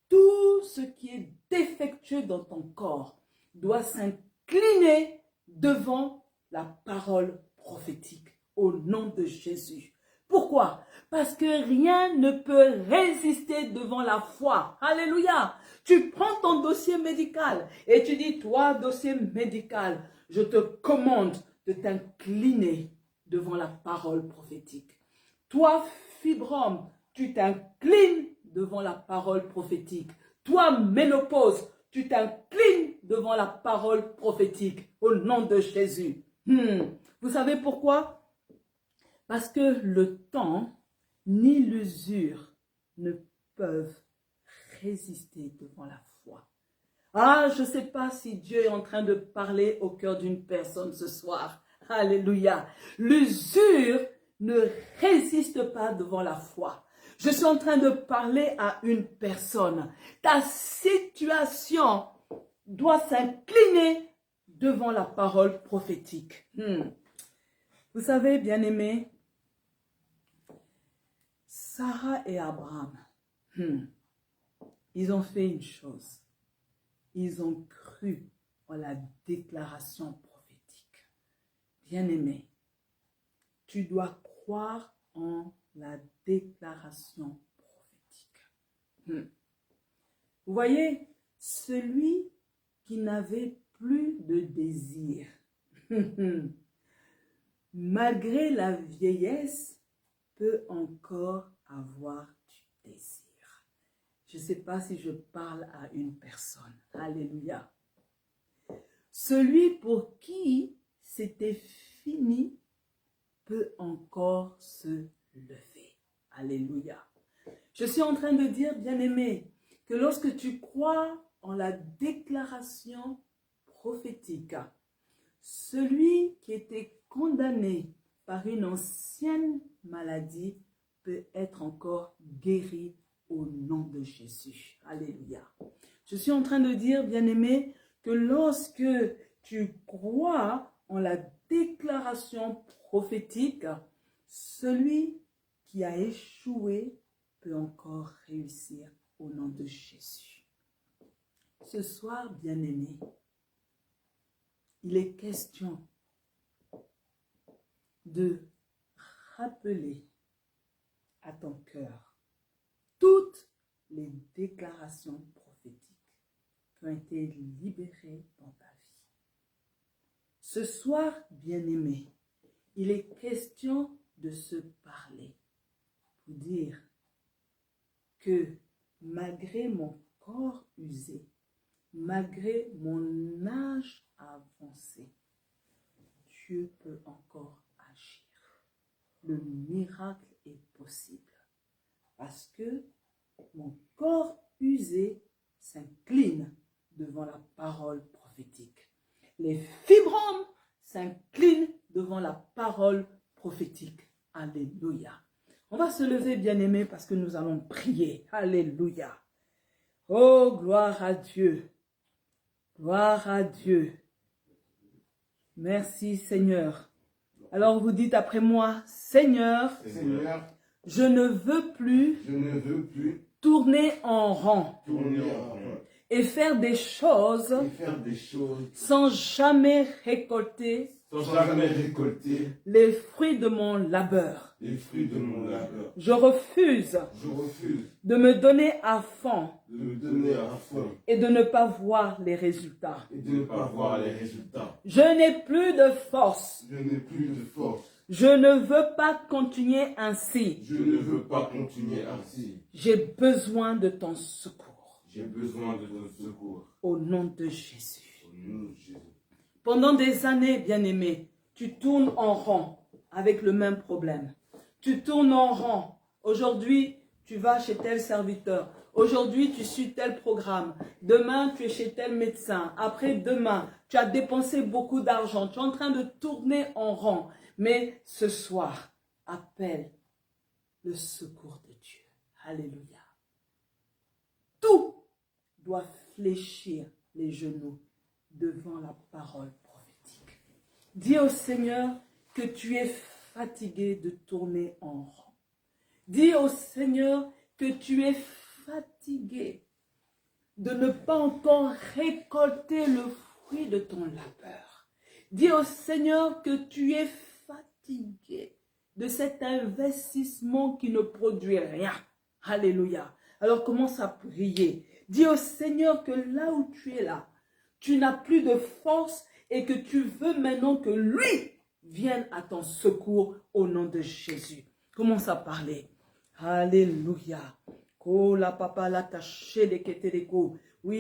Tout ce qui est défectueux dans ton corps doit s'incliner devant la parole prophétique au nom de Jésus. Pourquoi? Parce que rien ne peut résister devant la foi. Alléluia. Tu prends ton dossier médical et tu dis, toi, dossier médical, je te commande de t'incliner devant la parole prophétique. Toi, fibrome, tu t'inclines devant la parole prophétique. Toi, ménopause, tu t'inclines devant la parole prophétique au nom de Jésus. Vous savez pourquoi? Parce que le temps ni l'usure ne peuvent résister devant la foi. Ah, je ne sais pas si Dieu est en train de parler au cœur d'une personne ce soir. Alléluia. L'usure ne résiste pas devant la foi. Je suis en train de parler à une personne. Ta situation doit s'incliner devant la parole prophétique. Vous savez, bien-aimés, Sarah et Abraham, ils ont fait une chose. Ils ont cru en la déclaration prophétique. Bien-aimé, tu dois croire en la déclaration prophétique. Vous voyez, celui qui n'avait plus de désir, malgré la vieillesse, peut encore avoir du désir. Je ne sais pas si je parle à une personne. Alléluia. Celui pour qui c'était fini peut encore se lever. Alléluia. Je suis en train de dire, bien-aimé, que lorsque tu crois en la déclaration prophétique, celui qui était condamné par une ancienne maladie peut être encore guéri au nom de Jésus. Alléluia. Je suis en train de dire, bien-aimé, que lorsque tu crois en la déclaration prophétique, celui qui a échoué peut encore réussir au nom de Jésus. Ce soir, bien-aimé, il est question de rappeler à ton cœur toutes les déclarations prophétiques qui ont été libérées dans ta vie. Ce soir, bien-aimé, il est question de se parler pour dire que malgré mon corps usé, malgré mon âge avancé, Dieu peut encore agir. Le miracle est possible. Parce que mon corps usé s'incline devant la parole prophétique. Les fibromes s'inclinent devant la parole prophétique. Alléluia. On va se lever, bien-aimés, parce que nous allons prier. Alléluia. Oh, gloire à Dieu. Gloire à Dieu. Merci, Seigneur. Alors vous dites après moi, Seigneur, je ne veux plus tourner en rond et faire des choses sans jamais récolter sans jamais récolter les fruits de mon labeur. les fruits de mon labeur. Je refuse Je refuse de me donner à fond de me donner à fond et de ne pas voir les résultats. et de ne pas voir les résultats. Je n'ai plus de force. Je n'ai plus de force. Je ne veux pas continuer ainsi. Je ne veux pas continuer ainsi. J'ai besoin de ton secours. J'ai besoin de ton secours. Au nom de Jésus. Au nom de Jésus. Pendant des années, bien-aimé, tu tournes en rond avec le même problème. Tu tournes en rond. Aujourd'hui, tu vas chez tel serviteur. Aujourd'hui, tu suis tel programme. Demain, tu es chez tel médecin. Après-demain, tu as dépensé beaucoup d'argent. Tu es en train de tourner en rond. Mais ce soir, appelle le secours de Dieu. Alléluia. Tout doit fléchir les genoux devant la parole prophétique. Dis au Seigneur que tu es fatigué de tourner en rond. Dis au Seigneur que tu es fatigué de ne pas encore récolter le fruit de ton labeur. Dis au Seigneur que tu es fatigué de cet investissement qui ne produit rien. Alléluia. Alors commence à prier. Dis au Seigneur que là où tu es là, tu n'as plus de force et que tu veux maintenant que lui vienne à ton secours au nom de Jésus. Commence à parler. Alléluia. Oui,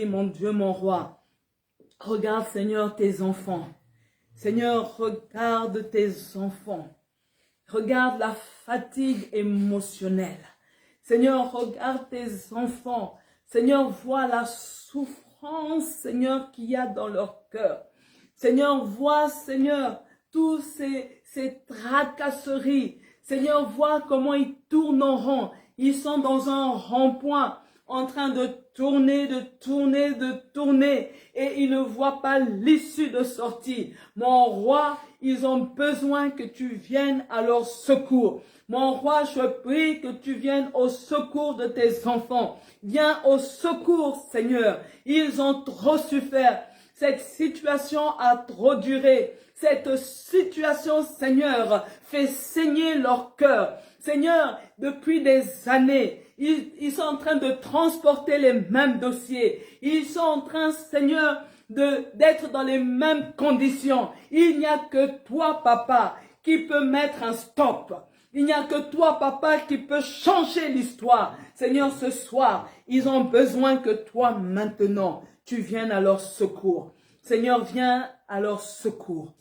mon Dieu, mon roi. Regarde, Seigneur, tes enfants. Seigneur, regarde tes enfants. Regarde la fatigue émotionnelle. Seigneur, regarde tes enfants. Seigneur, vois la souffrance, Seigneur, qu'il y a dans leur cœur. Seigneur, vois, Seigneur, tous ces tracasseries. Seigneur, vois comment ils tournent en rond. Ils sont dans un rond-point, en train de tourner, et ils ne voient pas l'issue de sortie. Mon roi, ils ont besoin que tu viennes à leur secours. Mon roi, je prie que tu viennes au secours de tes enfants. Viens au secours, Seigneur. Ils ont trop souffert. Cette situation a trop duré. Cette situation, Seigneur, fait saigner leur cœur. Seigneur, depuis des années, ils sont en train de transporter les mêmes dossiers. Ils sont en train, Seigneur, d'être dans les mêmes conditions. Il n'y a que toi, Papa, qui peut mettre un stop. Il n'y a que toi, Papa, qui peut changer l'histoire. Seigneur, ce soir, ils ont besoin que toi, maintenant, tu viennes à leur secours. Seigneur, viens à leur secours.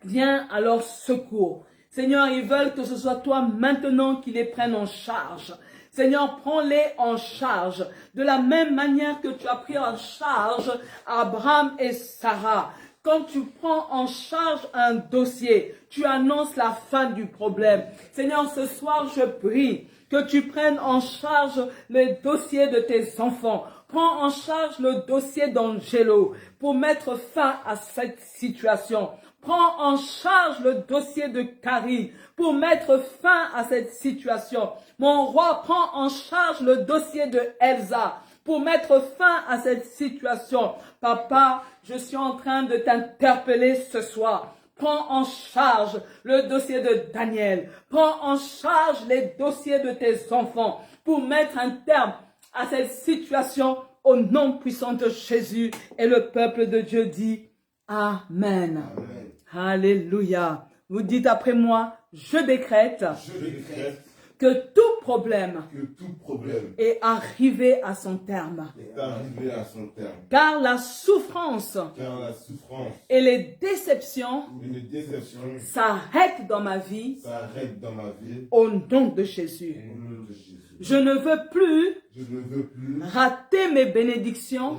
Viens à leur secours. Seigneur, ils veulent que ce soit toi maintenant qui les prennes en charge. Seigneur, prends-les en charge de la même manière que tu as pris en charge Abraham et Sarah. Quand tu prends en charge un dossier, tu annonces la fin du problème. Seigneur, ce soir, je prie que tu prennes en charge le dossier de tes enfants. Prends en charge le dossier d'Angelo pour mettre fin à cette situation. Prends en charge le dossier de Karine pour mettre fin à cette situation. Mon roi, prends en charge le dossier de Elsa pour mettre fin à cette situation. Papa, je suis en train de t'interpeller ce soir. Prends en charge le dossier de Daniel. Prends en charge les dossiers de tes enfants pour mettre un terme à cette situation au nom puissant de Jésus. Et le peuple de Dieu dit Amen. Amen. Alléluia. Vous dites après moi, je décrète que tout problème est arrivé à son terme. Car la souffrance et les déceptions s'arrêtent dans ma vie au nom de Jésus. Je ne veux plus rater mes bénédictions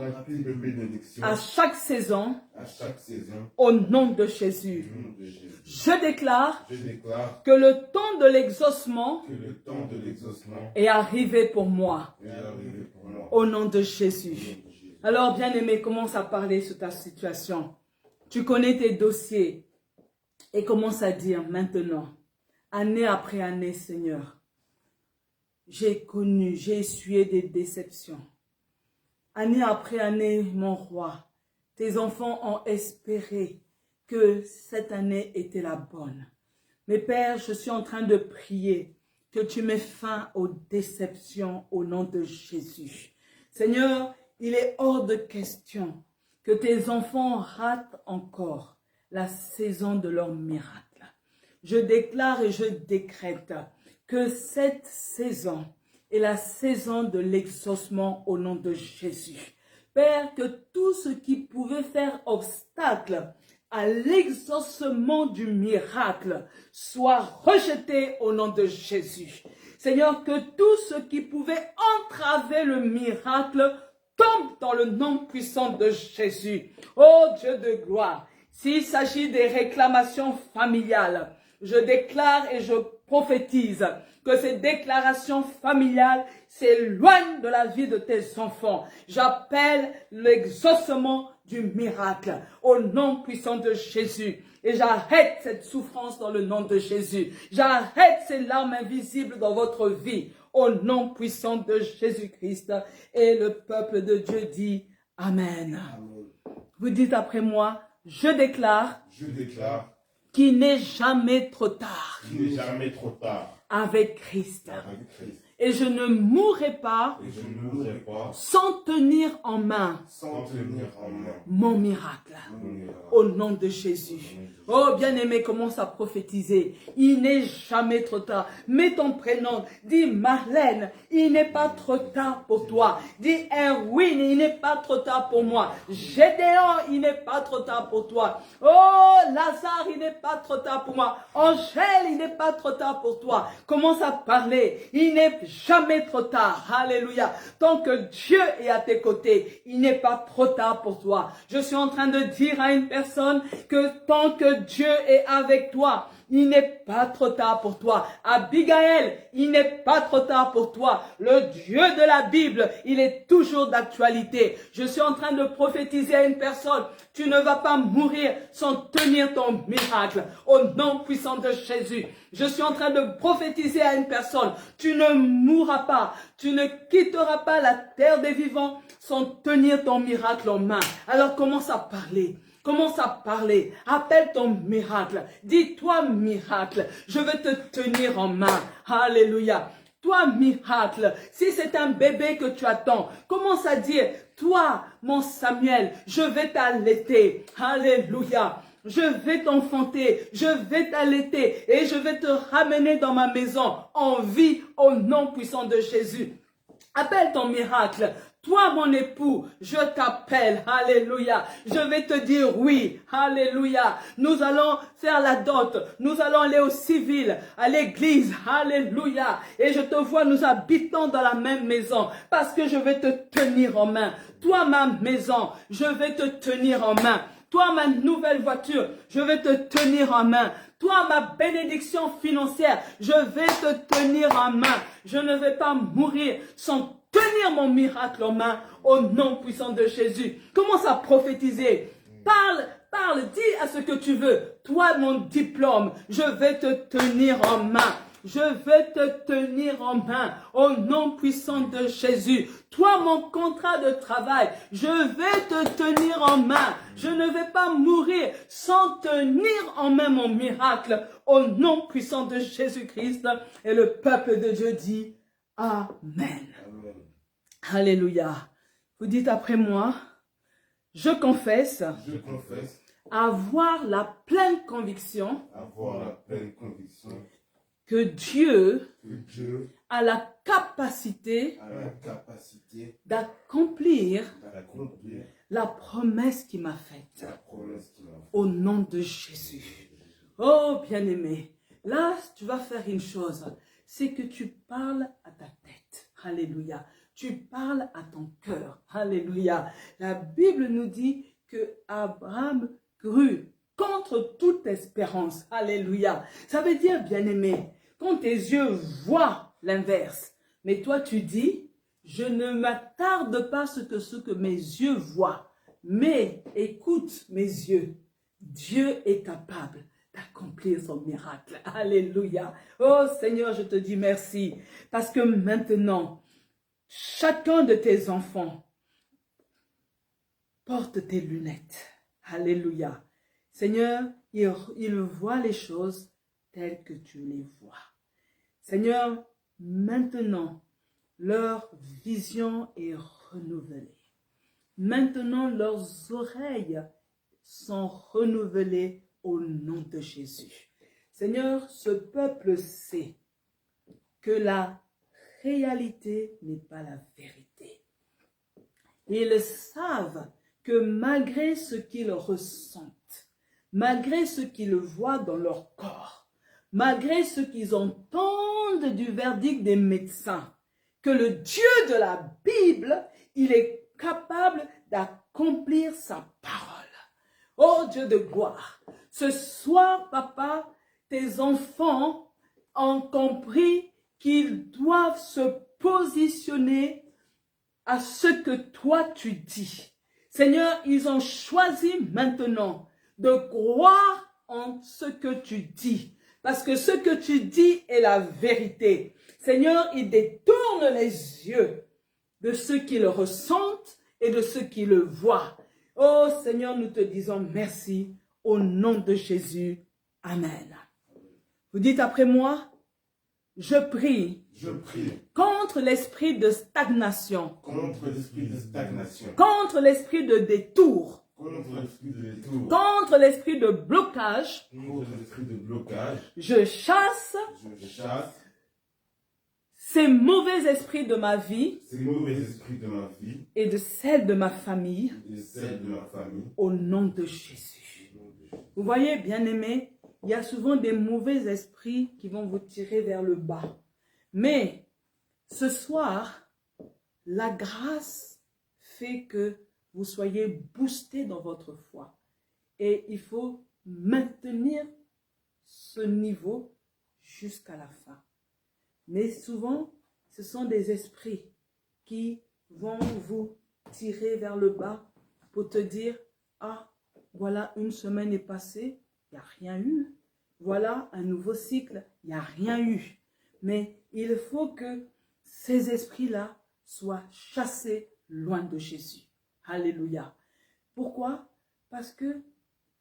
à chaque saison au nom de Jésus. Je déclare que le temps de l'exaucement est arrivé pour moi au nom de Jésus. Alors, bien-aimé, commence à parler sur ta situation. Tu connais tes dossiers et commence à dire maintenant, année après année, Seigneur, j'ai essuyé des déceptions. Année après année, mon roi, tes enfants ont espéré que cette année était la bonne. Mais Père, je suis en train de prier que tu mets fin aux déceptions au nom de Jésus. Seigneur, il est hors de question que tes enfants ratent encore la saison de leur miracle. Je déclare et je décrète que cette saison est la saison de l'exaucement au nom de Jésus. Père, que tout ce qui pouvait faire obstacle à l'exaucement du miracle soit rejeté au nom de Jésus. Seigneur, que tout ce qui pouvait entraver le miracle tombe dans le nom puissant de Jésus. Oh Dieu de gloire, s'il s'agit des réclamations familiales, je déclare et je prophétise que ces déclarations familiales s'éloignent de la vie de tes enfants. J'appelle l'exaucement du miracle au nom puissant de Jésus. Et j'arrête cette souffrance dans le nom de Jésus. J'arrête ces larmes invisibles dans votre vie au nom puissant de Jésus-Christ. Et le peuple de Dieu dit Amen. Amen. Vous dites après moi, je déclare qu'il n'est jamais trop tard qu'il n'est jamais trop tard avec Christ. avec Christ. Et je ne mourrai pas Et je ne mourrai pas sans tenir en main sans tenir en main mon miracle. mon miracle. Au nom de Jésus. Oh, bien-aimé, commence à prophétiser. Il n'est jamais trop tard. Mets ton prénom. Dis Marlène, il n'est pas trop tard pour toi. Dis Erwin, il n'est pas trop tard pour moi. Gédéon, il n'est pas trop tard pour toi. Oh, Lazare, il n'est pas trop tard pour moi. Angèle, il n'est pas trop tard pour toi. Commence à parler. Il n'est jamais trop tard. Alléluia. Tant que Dieu est à tes côtés, il n'est pas trop tard pour toi. Je suis en train de dire à une personne que tant que Dieu est avec toi, il n'est pas trop tard pour toi. Abigail, il n'est pas trop tard pour toi. Le Dieu de la Bible, il est toujours d'actualité. Je suis en train de prophétiser à une personne. Tu ne vas pas mourir sans tenir ton miracle. Au nom puissant de Jésus. Je suis en train de prophétiser à une personne. Tu ne mourras pas. Tu ne quitteras pas la terre des vivants sans tenir ton miracle en main. Alors commence à parler. Commence à parler. Appelle ton miracle. Dis-toi miracle. Je vais te tenir en main. Alléluia. Toi miracle. Si c'est un bébé que tu attends, commence à dire, toi mon Samuel, je vais t'allaiter. Alléluia. Je vais t'enfanter, je vais t'allaiter et je vais te ramener dans ma maison en vie au nom puissant de Jésus. Appelle ton miracle. Toi, mon époux, je t'appelle. Alléluia. Je vais te dire oui. Alléluia. Nous allons faire la dot. Nous allons aller au civil, à l'église. Alléluia. Et je te vois, nous habitons dans la même maison parce que je vais te tenir en main. Toi, ma maison, je vais te tenir en main. Toi, ma nouvelle voiture, je vais te tenir en main. Toi, ma bénédiction financière, je vais te tenir en main. Je ne vais pas mourir sans tenir mon miracle en main au nom puissant de Jésus. Commence à prophétiser. Parle, dis à ce que tu veux. Toi, mon diplôme, je vais te tenir en main. Je vais te tenir en main au nom puissant de Jésus. Toi, mon contrat de travail, je vais te tenir en main. Je ne vais pas mourir sans tenir en main mon miracle au nom puissant de Jésus-Christ. Et le peuple de Dieu dit Amen. Amen. Alléluia. Vous dites après moi, je confesse avoir la pleine conviction que Dieu a la capacité d'accomplir la promesse qu'il m'a faite au nom de Jésus. Oh bien-aimé, là tu vas faire une chose, c'est que tu parles à ta tête. Alléluia. Tu parles à ton cœur. Alléluia. La Bible nous dit que Abraham crut contre toute espérance. Alléluia. Ça veut dire, bien-aimé, quand tes yeux voient l'inverse, mais toi tu dis, je ne m'attarde pas sur ce que mes yeux voient, mais écoute mes yeux. Dieu est capable d'accomplir son miracle. Alléluia. Oh Seigneur, je te dis merci, parce que maintenant, chacun de tes enfants porte tes lunettes. Alléluia. Seigneur, ils voient les choses telles que tu les vois. Seigneur, maintenant, leur vision est renouvelée. Maintenant, leurs oreilles sont renouvelées au nom de Jésus. Seigneur, ce peuple sait que la réalité n'est pas la vérité. Ils savent que malgré ce qu'ils ressentent, malgré ce qu'ils voient dans leur corps, malgré ce qu'ils entendent du verdict des médecins, que le Dieu de la Bible, il est capable d'accomplir sa parole. Oh Dieu de gloire, ce soir, papa, tes enfants ont compris qu'ils doivent se positionner à ce que toi tu dis. Seigneur, ils ont choisi maintenant de croire en ce que tu dis. Parce que ce que tu dis est la vérité. Seigneur, ils détournent les yeux de ce qu'ils ressentent et de ce qu'ils voient. Oh Seigneur, nous te disons merci au nom de Jésus. Amen. Vous dites après moi, je prie contre l'esprit de stagnation, contre l'esprit de détour, contre l'esprit de blocage. Je chasse ces mauvais esprits de ma vie et de celle de ma famille au nom de Jésus. Vous voyez, bien-aimés, il y a souvent des mauvais esprits qui vont vous tirer vers le bas. Mais ce soir, la grâce fait que vous soyez boostés dans votre foi. Et il faut maintenir ce niveau jusqu'à la fin. Mais souvent, ce sont des esprits qui vont vous tirer vers le bas pour te dire, ah, voilà, une semaine est passée, il n'y a rien eu. Voilà un nouveau cycle, il n'y a rien eu. Mais il faut que ces esprits-là soient chassés loin de Jésus. Alléluia. Pourquoi? Parce que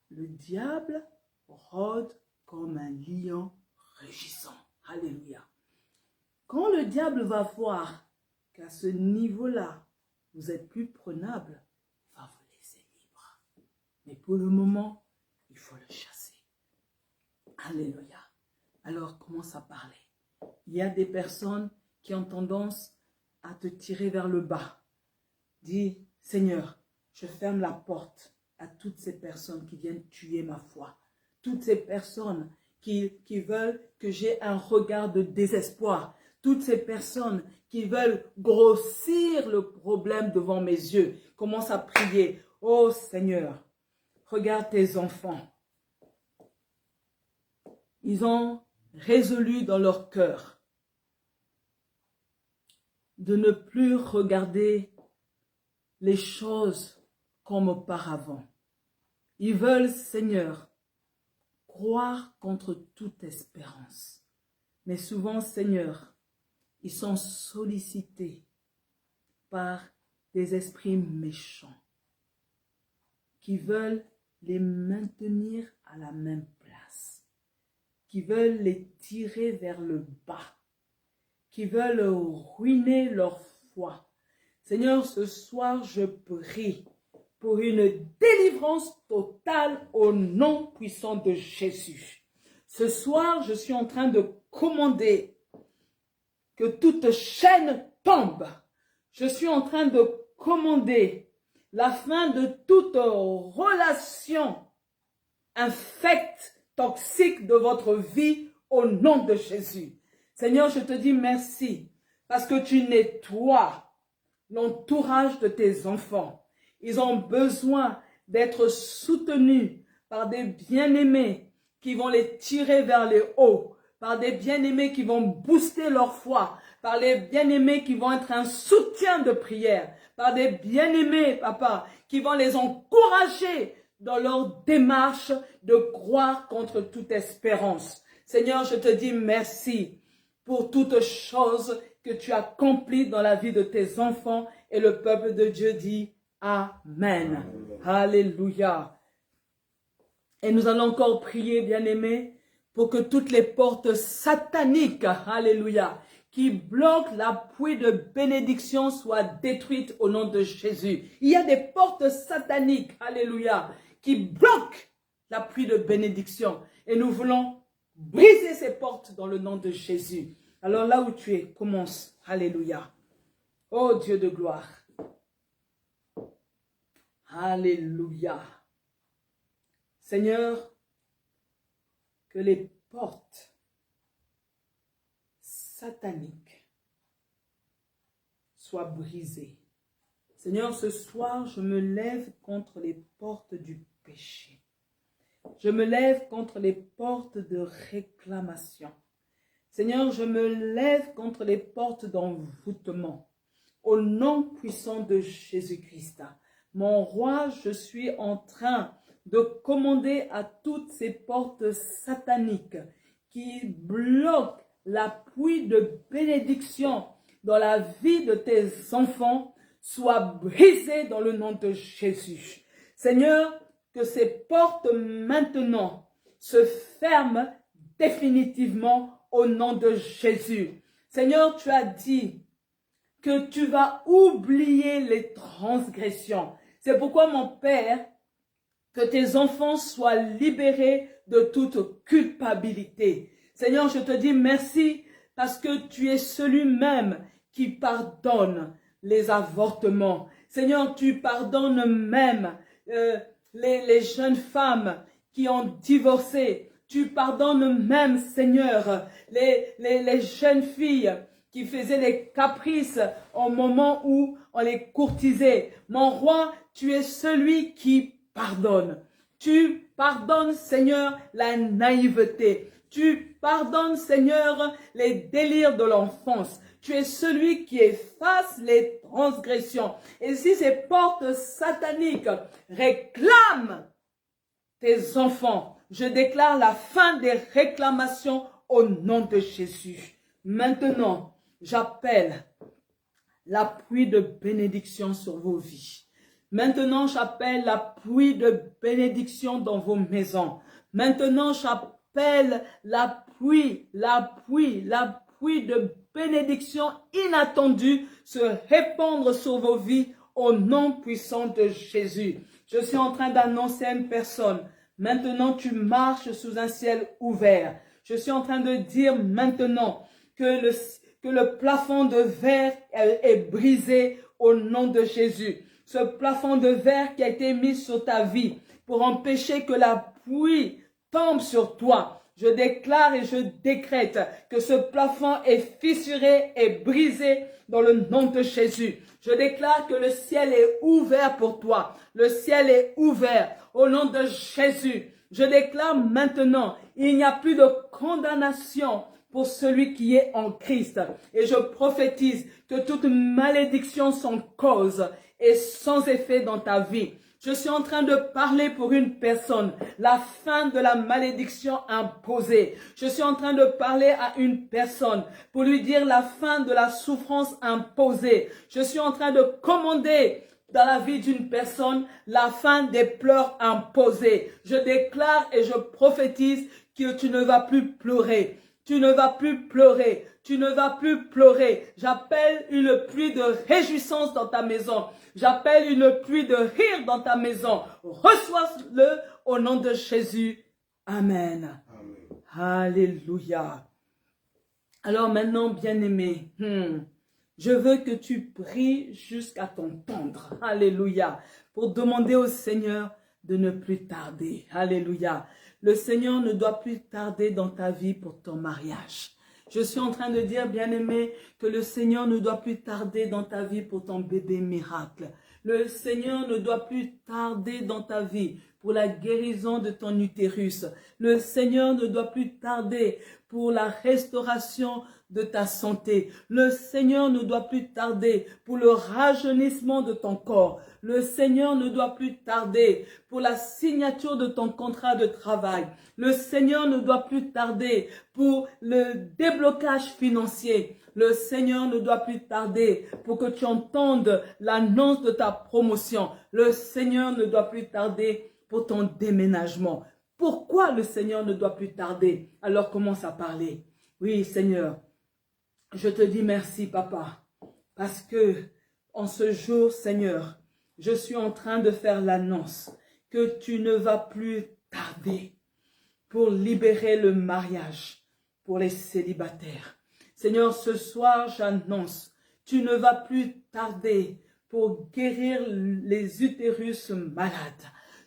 le diable rôde comme un lion rugissant. Alléluia. Quand le diable va voir qu'à ce niveau-là, vous êtes plus prenable, il va vous laisser libre. Mais pour le moment, il faut le chasser. Alléluia. Alors, commence à parler. Il y a des personnes qui ont tendance à te tirer vers le bas. Dis, Seigneur, je ferme la porte à toutes ces personnes qui viennent tuer ma foi. Toutes ces personnes qui veulent que j'ai un regard de désespoir. Toutes ces personnes qui veulent grossir le problème devant mes yeux. Commence à prier. Oh Seigneur, regarde tes enfants. Ils ont résolu dans leur cœur de ne plus regarder les choses comme auparavant. Ils veulent, Seigneur, croire contre toute espérance. Mais souvent, Seigneur, ils sont sollicités par des esprits méchants qui veulent les maintenir à la même place, qui veulent les tirer vers le bas, qui veulent ruiner leur foi. Seigneur, ce soir, je prie pour une délivrance totale au nom puissant de Jésus. Ce soir, je suis en train de commander que toute chaîne tombe. Je suis en train de commander la fin de toute relation infecte, toxique de votre vie au nom de Jésus. Seigneur, je te dis merci parce que tu nettoies l'entourage de tes enfants. Ils ont besoin d'être soutenus par des bien-aimés qui vont les tirer vers le haut, par des bien-aimés qui vont booster leur foi, par les bien-aimés qui vont être un soutien de prière, par des bien-aimés, papa, qui vont les encourager dans leur démarche de croire contre toute espérance. Seigneur, je te dis merci pour toutes choses que tu accomplis dans la vie de tes enfants et le peuple de Dieu dit Amen. Alléluia. Et nous allons encore prier, bien-aimés, pour que toutes les portes sataniques, alléluia, qui bloquent la pluie de bénédiction soient détruites au nom de Jésus. Il y a des portes sataniques, alléluia, qui bloquent la pluie de bénédiction. Et nous voulons briser ces portes dans le nom de Jésus. Alors là où tu es, commence. Alléluia. Oh Dieu de gloire. Alléluia. Seigneur, que les portes sataniques soient brisées. Seigneur, ce soir, je me lève contre les portes du péché. Je me lève contre les portes de réclamation. Seigneur, je me lève contre les portes d'envoûtement. Au nom puissant de Jésus-Christ. Mon roi, je suis en train de commander à toutes ces portes sataniques qui bloquent la pluie de bénédiction dans la vie de tes enfants soient brisées dans le nom de Jésus. Seigneur, que ces portes maintenant se ferment définitivement au nom de Jésus. Seigneur, tu as dit que tu vas oublier les transgressions. C'est pourquoi, mon Père, que tes enfants soient libérés de toute culpabilité. Seigneur, je te dis merci parce que tu es celui-même qui pardonne les avortements. Seigneur, tu pardonnes même les jeunes femmes qui ont divorcé. Tu pardonnes même, Seigneur, les jeunes filles qui faisaient les caprices au moment où on les courtisait. Mon roi, tu es celui qui pardonne. Tu pardonnes, Seigneur, la naïveté. Tu pardonnes, Seigneur, les délires de l'enfance. Tu es celui qui efface les transgressions. Et si ces portes sataniques réclament tes enfants, je déclare la fin des réclamations au nom de Jésus. Maintenant, j'appelle la pluie de bénédiction sur vos vies. Maintenant, j'appelle la pluie de bénédiction dans vos maisons. Maintenant, j'appelle la pluie de bénédiction inattendue se répandre sur vos vies au nom puissant de Jésus. Je suis en train d'annoncer à une personne, maintenant tu marches sous un ciel ouvert. Je suis en train de dire maintenant que le plafond de verre est brisé au nom de Jésus. Ce plafond de verre qui a été mis sur ta vie pour empêcher que la pluie tombe sur toi. Je déclare et je décrète que ce plafond est fissuré et brisé dans le nom de Jésus. Je déclare que le ciel est ouvert pour toi. Le ciel est ouvert au nom de Jésus. Je déclare maintenant, il n'y a plus de condamnation pour celui qui est en Christ. Et je prophétise que toute malédiction sans cause et sans effet dans ta vie. Je suis en train de parler pour une personne, la fin de la malédiction imposée. Je suis en train de parler à une personne pour lui dire la fin de la souffrance imposée. Je suis en train de commander dans la vie d'une personne la fin des pleurs imposés. Je déclare et je prophétise que tu ne vas plus pleurer. Tu ne vas plus pleurer. Tu ne vas plus pleurer. J'appelle une pluie de réjouissance dans ta maison. J'appelle une pluie de rire dans ta maison. Reçois-le au nom de Jésus. Amen. Amen. Alléluia. Alors maintenant, bien-aimé, je veux que tu pries jusqu'à t'entendre. Alléluia. Pour demander au Seigneur de ne plus tarder. Alléluia. Le Seigneur ne doit plus tarder dans ta vie pour ton mariage. Je suis en train de dire, bien-aimé, que le Seigneur ne doit plus tarder dans ta vie pour ton bébé miracle. Le Seigneur ne doit plus tarder dans ta vie pour la guérison de ton utérus. Le Seigneur ne doit plus tarder pour la restauration de ta santé. Le Seigneur ne doit plus tarder pour le rajeunissement de ton corps. Le Seigneur ne doit plus tarder pour la signature de ton contrat de travail. Le Seigneur ne doit plus tarder pour le déblocage financier. Le Seigneur ne doit plus tarder pour que tu entendes l'annonce de ta promotion. Le Seigneur ne doit plus tarder pour ton déménagement. Pourquoi le Seigneur ne doit plus tarder? Alors commence à parler. Oui, Seigneur, je te dis merci, Papa, parce que en ce jour, Seigneur, je suis en train de faire l'annonce que tu ne vas plus tarder pour libérer le mariage pour les célibataires. Seigneur, ce soir, j'annonce, tu ne vas plus tarder pour guérir les utérus malades.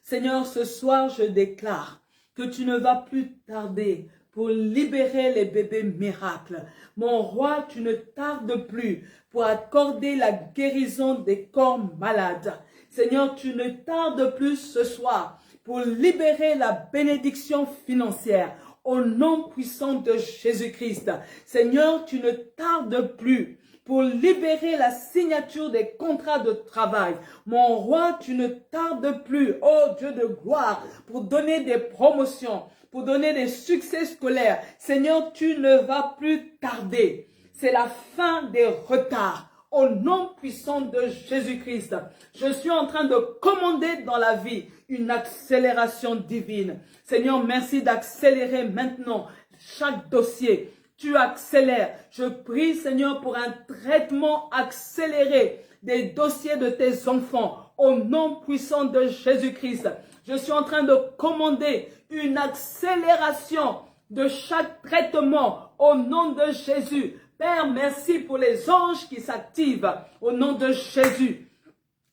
Seigneur, ce soir, je déclare que tu ne vas plus tarder pour libérer les bébés miracles. Mon roi, tu ne tardes plus pour accorder la guérison des corps malades. Seigneur, tu ne tardes plus ce soir pour libérer la bénédiction financière au nom puissant de Jésus-Christ. Seigneur, tu ne tardes plus pour libérer la signature des contrats de travail. Mon roi, tu ne tardes plus, oh Dieu de gloire, pour donner des promotions, pour donner des succès scolaires. Seigneur, tu ne vas plus tarder. C'est la fin des retards. Au nom puissant de Jésus-Christ, je suis en train de commander dans la vie une accélération divine. Seigneur, merci d'accélérer maintenant chaque dossier. Tu accélères. Je prie, Seigneur, pour un traitement accéléré des dossiers de tes enfants. Au nom puissant de Jésus-Christ, je suis en train de commander une accélération de chaque traitement au nom de Jésus. Père, merci pour les anges qui s'activent au nom de Jésus.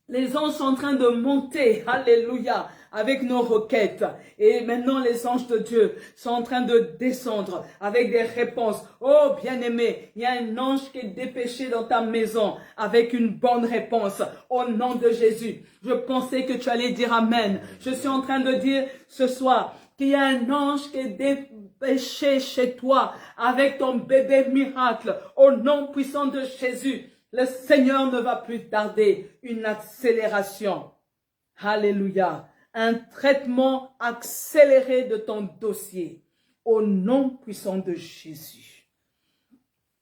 Les anges sont en train de monter, alléluia, avec nos requêtes. Et maintenant, les anges de Dieu sont en train de descendre avec des réponses. Oh, bien-aimé, il y a un ange qui est dépêché dans ta maison avec une bonne réponse. Au nom de Jésus. Je pensais que tu allais dire Amen. Je suis en train de dire ce soir qu'il y a un ange qui est dépêché chez toi avec ton bébé miracle. Au nom puissant de Jésus. Le Seigneur ne va plus tarder. Une accélération. Alléluia. Un traitement accéléré de ton dossier. Au nom puissant de Jésus.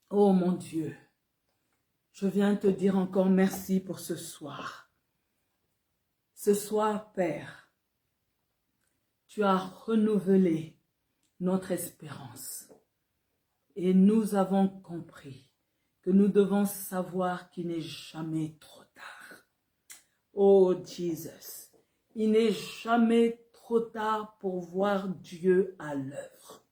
Oh mon Dieu. Je viens te dire encore merci pour ce soir. Ce soir, Père, tu as renouvelé notre espérance. Et nous avons compris que nous devons savoir qu'il n'est jamais trop tard. Oh Jesus, il n'est jamais trop tard pour voir Dieu à l'œuvre.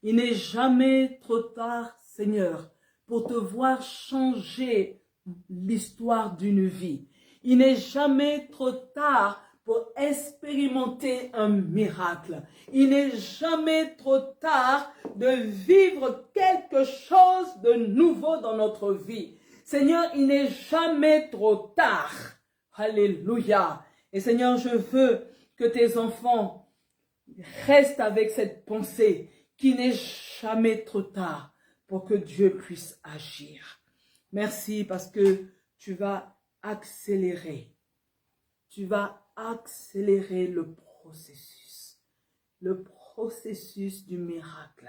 Il n'est jamais trop tard, Seigneur, pour te voir changer l'histoire d'une vie. Il n'est jamais trop tard pour expérimenter un miracle. Il n'est jamais trop tard de vivre quelque chose de nouveau dans notre vie. Seigneur, il n'est jamais trop tard. Alléluia. Et Seigneur, je veux que tes enfants restent avec cette pensée qu'il n'est jamais trop tard pour que Dieu puisse agir. Merci parce que tu vas accélérer. Tu vas accélérer le processus du miracle.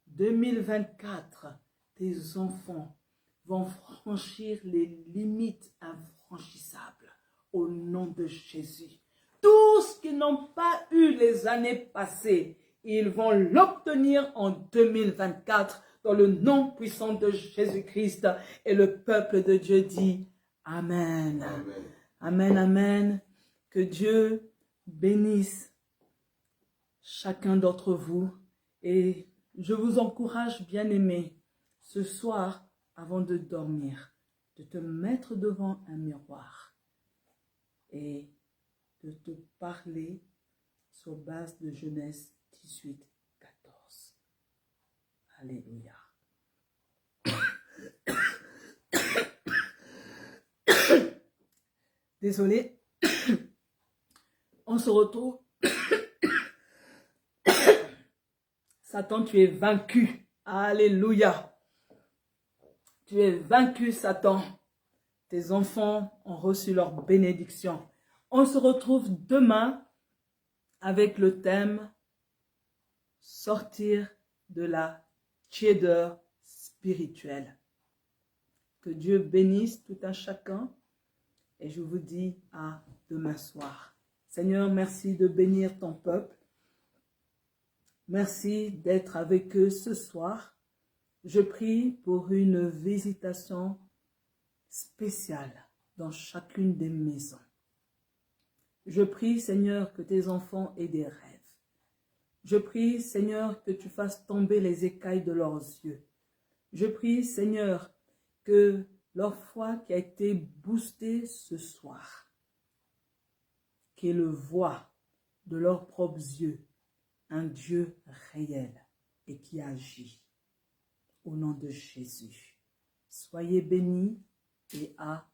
2024, tes enfants vont franchir les limites infranchissables au nom de Jésus. Tout ce qu'ils n'ont pas eu les années passées, ils vont l'obtenir en 2024 dans le nom puissant de Jésus-Christ. Et le peuple de Dieu dit Amen. Amen. Amen, amen. Que Dieu bénisse chacun d'entre vous. Et je vous encourage, bien-aimés, ce soir, avant de dormir, de te mettre devant un miroir et de te parler sur base de Genèse 18, 14. Alléluia. Désolé. On se retrouve. Satan, tu es vaincu. Alléluia. Tu es vaincu, Satan. Tes enfants ont reçu leur bénédiction. On se retrouve demain avec le thème sortir de la tiédeur spirituelle. Que Dieu bénisse tout un chacun. Et je vous dis à demain soir. Seigneur, merci de bénir ton peuple. Merci d'être avec eux ce soir. Je prie pour une visitation spéciale dans chacune des maisons. Je prie, Seigneur, que tes enfants aient des rêves. Je prie, Seigneur, que tu fasses tomber les écailles de leurs yeux. Je prie, Seigneur, que leur foi qui a été boostée ce soir, qu'ils voient de leurs propres yeux un Dieu réel et qui agit. Au nom de Jésus, soyez bénis et à